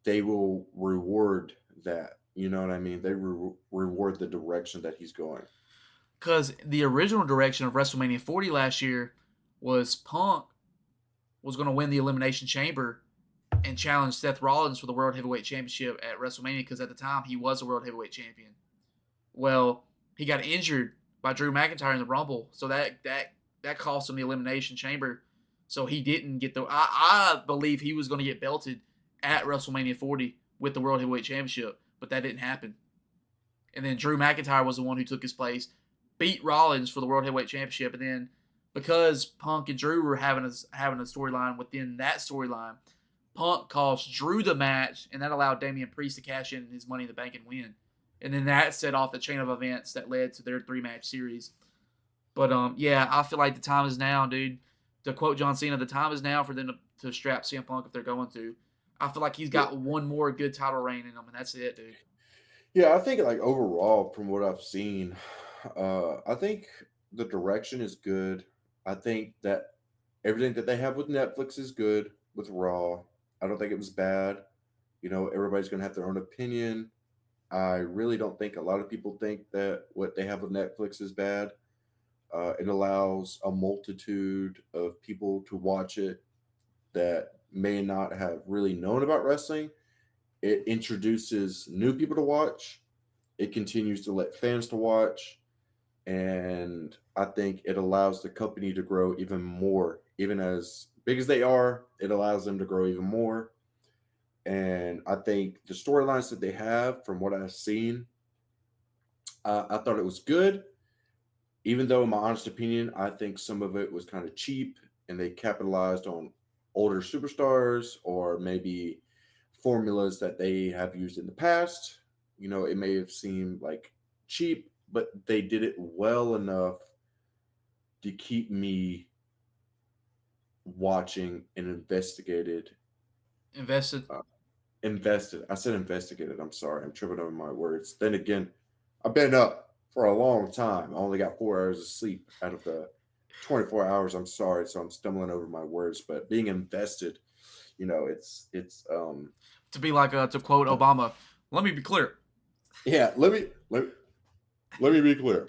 they will reward that. You know what I mean? They reward the direction that he's going. because the original direction of WrestleMania 40 last year was Punk was going to win the Elimination Chamber and challenge Seth Rollins for the World Heavyweight Championship at WrestleMania because at the time he was a World Heavyweight Champion. Well, he got injured by Drew McIntyre in the Rumble, so that cost him the Elimination Chamber. So he didn't get the. I believe he was going to get belted at WrestleMania 40 with the World Heavyweight Championship, but that didn't happen. And then Drew McIntyre was the one who took his place, beat Rollins for the World Heavyweight Championship, and then because Punk and Drew were having a storyline within that storyline, Punk cost Drew the match, and that allowed Damian Priest to cash in his Money in the Bank and win. And then that set off the chain of events that led to their 3 match series. But yeah, I feel like the time is now, dude. To quote John Cena, the time is now for them to strap CM Punk if they're going to. I feel like he's Yeah, got one more good title reign in him, and that's it, dude. yeah. I think like overall, from what I've seen, I think the direction is good. I think that everything that they have with Netflix is good with Raw. I don't think it was bad. Everybody's gonna have their own opinion. I really don't think a lot of people think that what they have with Netflix is bad. It allows a multitude of people to watch it that may not have really known about wrestling. It introduces new people to watch. It continues to let fans to watch, and I think it allows the company to grow even more. Even as big as they are, it allows them to grow even more. And I think the storylines that they have, from what I've seen, I thought it was good. Even though, in my honest opinion, I think some of it was kind of cheap, and they capitalized on older superstars or maybe formulas that they have used in the past. It may have seemed like cheap, but they did it well enough to keep me watching and Invested. uh, invested. I said investigated. I'm sorry. I'm tripping over my words. Then again, I've been up for a long time. I only got 4 hours of sleep out of the 24 hours. I'm sorry. So I'm stumbling over my words, but being invested, it's To be like, to quote Obama, let me be clear. yeah, let me be clear.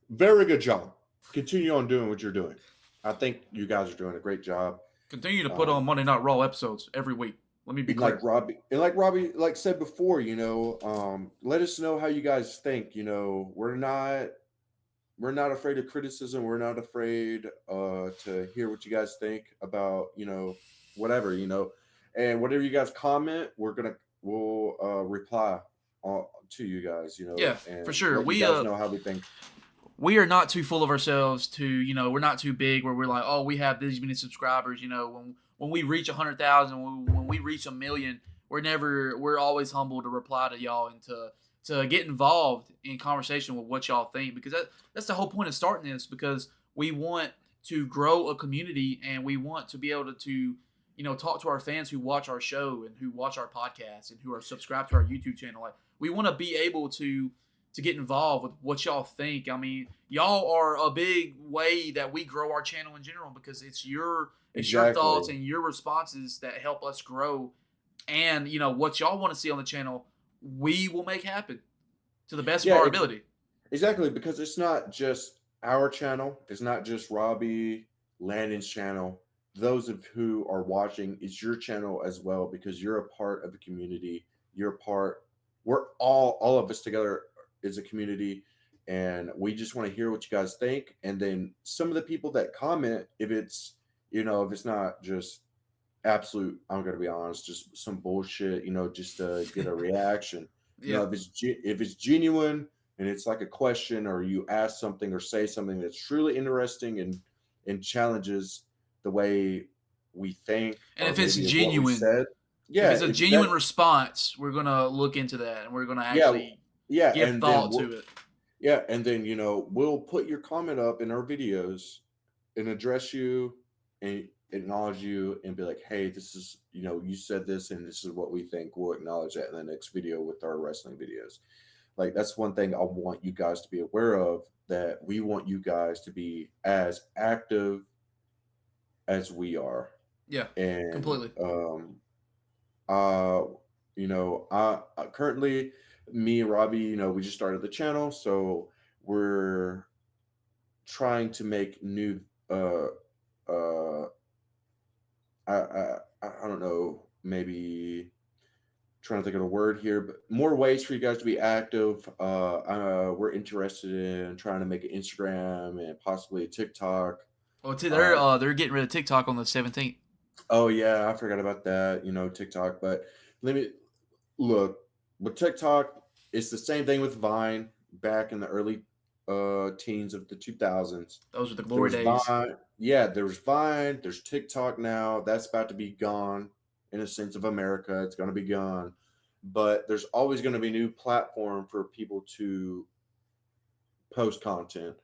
Very good job. Continue on doing what you're doing. I think you guys are doing a great job. Continue to put Um, on Monday Night Raw episodes every week. Let me be and like clear. Robbie like said before, let us know how you guys think. We're not afraid of criticism. We're not afraid to hear what you guys think about whatever. And whatever you guys comment, we'll reply to you guys. Yeah, for And sure. let you guys know how we think. We are not too full of ourselves to, we're not too big where we're like, oh, we have these many subscribers. When we reach 100,000, when we reach 1 million, we're always humble to reply to y'all and to get involved in conversation with what y'all think, because that's the whole point of starting this, because we want to grow a community, and we want to be able to talk to our fans who watch our show and who watch our podcast and who are subscribed to our YouTube channel. Like, we want to be able to get involved with what y'all think. I mean, y'all are a big way that we grow our channel in general, because it's your thoughts Exactly. and your responses that help us grow. And what y'all want to see on the channel, we will make happen to the best of Yeah, our ability. exactly. Because it's not just our channel. It's not just Robbie Landon's channel. Those of who are watching, it's your channel as well, because you're a part of a community. You're a part. We're all of us together is a community, and we just want to hear what you guys think. And then some of the people that comment, if it's not just absolute, I'm gonna be honest, just some bullshit, just to get a reaction. Yeah. If it's genuine and it's like a question, or you ask something or say something that's truly interesting and challenges the way we think, And or if it's maybe of what we genuine, said. if Yeah, it's a if genuine that response, we're gonna look into that, and we're gonna yeah, actually yeah, give and then thought to it. we'll put your comment up in our videos and address you and acknowledge you and be like, hey, this is, you said this and this is what we think. We'll acknowledge that in the next video with our wrestling videos. Like, that's one thing I want you guys to be aware of, that we want you guys to be as active as we are. Yeah, And completely. uh I currently, me and Robbie, we just started the channel, so we're trying to make new uh I don't know, maybe trying to think of a word here, but more ways for you guys to be active. We're interested in trying to make an Instagram and possibly a TikTok. Well, Uh, they're getting rid of TikTok on the 17th. oh yeah, I forgot about that. TikTok, but let me look. With TikTok, it's the same thing with Vine back in the early teens of the 2000s. Those are the There glory was days. Vine. Yeah, there was Vine. There's TikTok now. That's about to be gone in a sense of America. It's going to be gone. But there's always going to be a new platform for people to post content.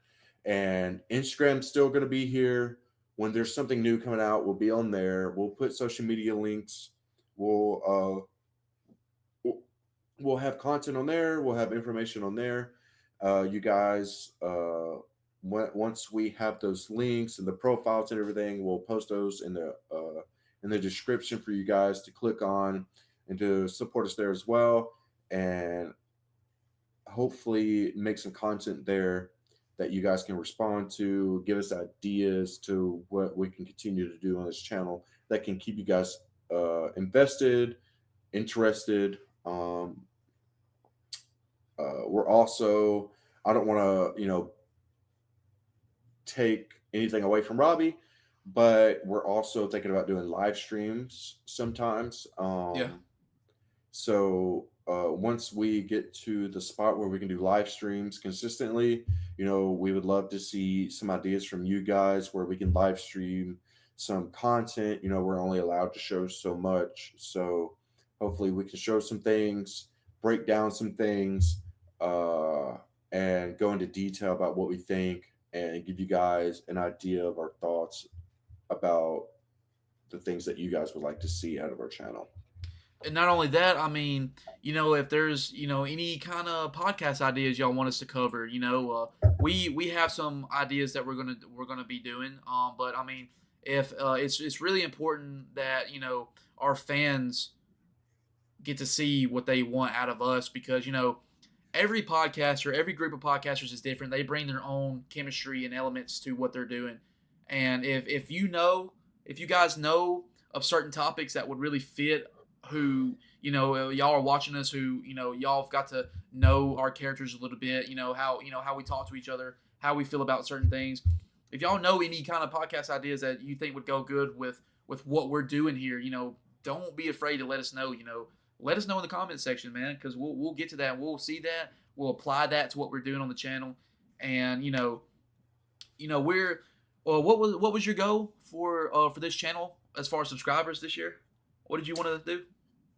And Instagram's still going to be here. When there's something new coming out, we'll be on there. We'll put social media links. We'll we'll, we'll have content on there. We'll have information on there. You guys, once we have those links and the profiles and everything, we'll post those in the description for you guys to click on and to support us there as well. And hopefully make some content there that you guys can respond to, give us ideas to what we can continue to do on this channel that can keep you guys invested interested. We're also, I don't want to, take anything away from Robbie, but we're also thinking about doing live streams sometimes. Yeah. So once we get to the spot where we can do live streams consistently, we would love to see some ideas from you guys where we can live stream some content. We're only allowed to show so much, so hopefully we can show some things, break down some things, uh, and go into detail about what we think and give you guys an idea of our thoughts about the things that you guys would like to see out of our channel. And not only that, I mean, if there's any kind of podcast ideas y'all want us to cover, we have some ideas that we're gonna be doing. But I mean, if it's really important that our fans get to see what they want out of us, because every podcaster, every group of podcasters is different. They bring their own chemistry and elements to what they're doing. And if you guys know of certain topics that would really fit who y'all are watching us, who y'all have got to know our characters a little bit, how we talk to each other, how we feel about certain things. If y'all know any kind of podcast ideas that you think would go good with what we're doing here, don't be afraid to let us know. Let us know in the comment section, man, because we'll get to that. We'll see that. We'll apply that to what we're doing on the channel, and we're. What was your goal for this channel as far as subscribers this year? What did you want to do?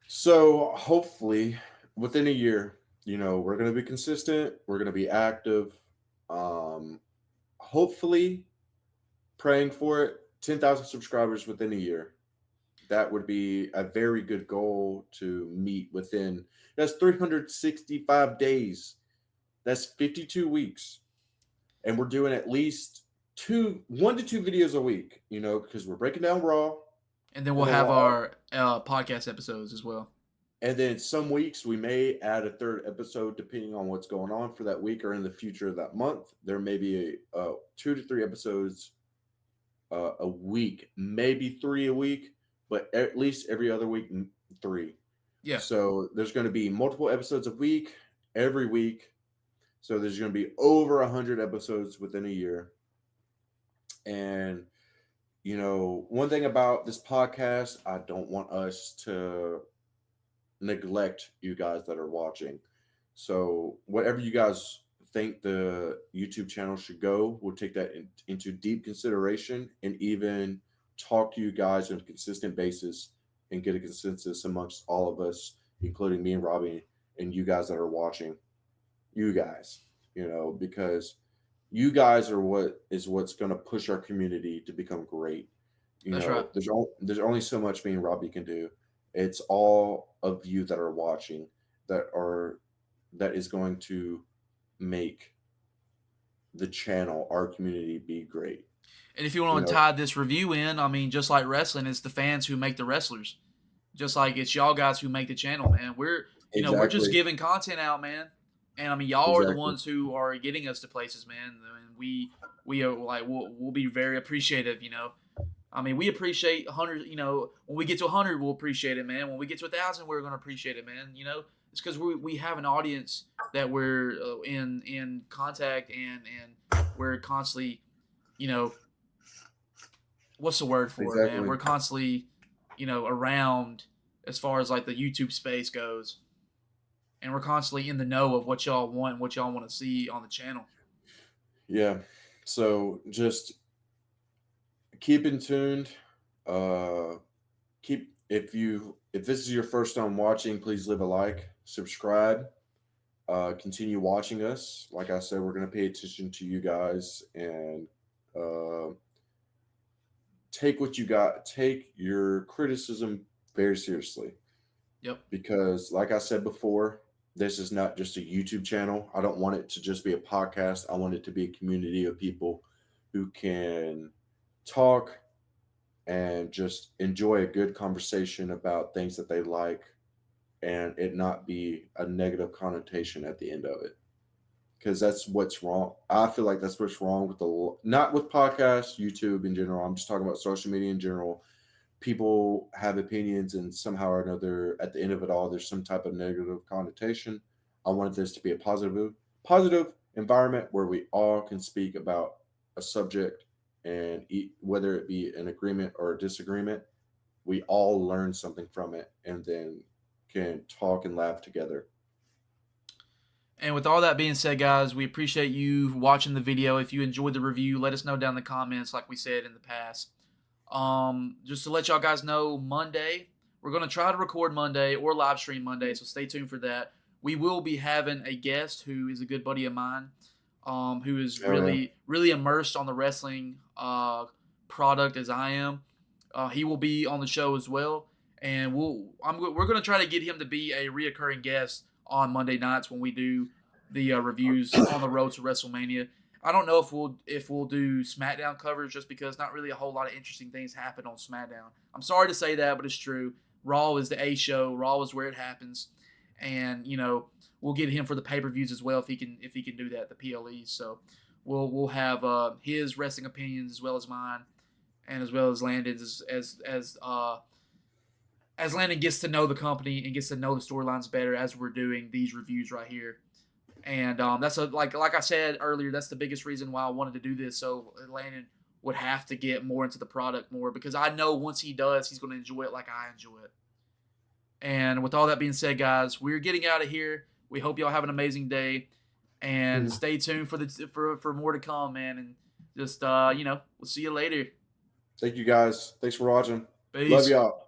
So hopefully within a year, we're going to be consistent. We're going to be active. Hopefully, praying for it, 10,000 subscribers within a year. That would be a very good goal to meet within. That's 365 days. That's 52 weeks. And we're doing at least 1 to 2 videos a week, because we're breaking down Raw. And then we'll have our podcast episodes as well. And then some weeks we may add a third episode depending on what's going on for that week or in the future of that month. There may be 2 to 3 episodes a week, maybe 3 a week, but at least every other week 3. Yeah. So there's going to be multiple episodes a week, every week. So there's going to be over 100 episodes within a year. And one thing about this podcast, I don't want us to neglect you guys that are watching. So whatever you guys think the YouTube channel should go, we'll take that into deep consideration and even talk to you guys on a consistent basis and get a consensus amongst all of us, including me and Robbie and you guys that are watching. You guys, because you guys are what's going to push our community to become great. That's right. There's only so much me and Robbie can do. It's all of you that are watching that is going to make the channel, our community, be great. And if you want to tie this review in, I mean, just like wrestling, it's the fans who make the wrestlers. Just like it's y'all guys who make the channel, man. We're we're just giving content out, man. And I mean, y'all are the ones who are getting us to places, man. And we are like we'll be very appreciative, I mean, we appreciate 100. When we get to 100, we'll appreciate it, man. When we get to 1,000, we're gonna appreciate it, man. It's because we have an audience that we're in contact and we're constantly, what's the word for it, man? We're constantly, around as far as like the YouTube space goes, and we're constantly in the know of what y'all want and what y'all want to see on the channel. Yeah. So just keep in tuned. If this is your first time watching, please leave a like, subscribe, continue watching us. Like I said, we're going to pay attention to you guys and take what you got. Take your criticism very seriously. Yep. Because like I said before, this is not just a YouTube channel. I don't want it to just be a podcast. I want it to be a community of people who can talk and just enjoy a good conversation about things that they like and it not be a negative connotation at the end of it. Because that's what's wrong. I feel like that's what's wrong with not with podcasts, YouTube in general. I'm just talking about social media in general. people have opinions and somehow or another at the end of it all there's some type of negative connotation. I wanted this to be a positive environment where we all can speak about a subject and whether it be an agreement or a disagreement, we all learn something from it and then can talk and laugh together. And with all that being said, guys, we appreciate you watching the video. If you enjoyed the review, let us know down in the comments, like we said in the past. Just to let y'all guys know, Monday, we're going to try to record Monday or live stream Monday, so stay tuned for that. We will be having a guest who is a good buddy of mine, who is really immersed on the wrestling product as I am. He will be on the show as well, and we're going to try to get him to be a reoccurring guest on Monday nights when we do the reviews on the road to WrestleMania. I don't know if we'll do SmackDown coverage just because not really a whole lot of interesting things happen on SmackDown. I'm sorry to say that, but it's true. Raw is the A show. Raw is where it happens, and we'll get him for the pay-per-views as well if he can do that, the PLEs. So we'll have his wrestling opinions as well as mine, and as well as Landon's as Landon gets to know the company and gets to know the storylines better as we're doing these reviews right here. And that's like I said earlier, that's the biggest reason why I wanted to do this. So Landon would have to get more into the product more because I know once he does, he's going to enjoy it like I enjoy it. And with all that being said, guys, we're getting out of here. We hope y'all have an amazing day, and stay tuned for more to come, man. And just we'll see you later. Thank you guys. Thanks for watching. Peace. Love y'all.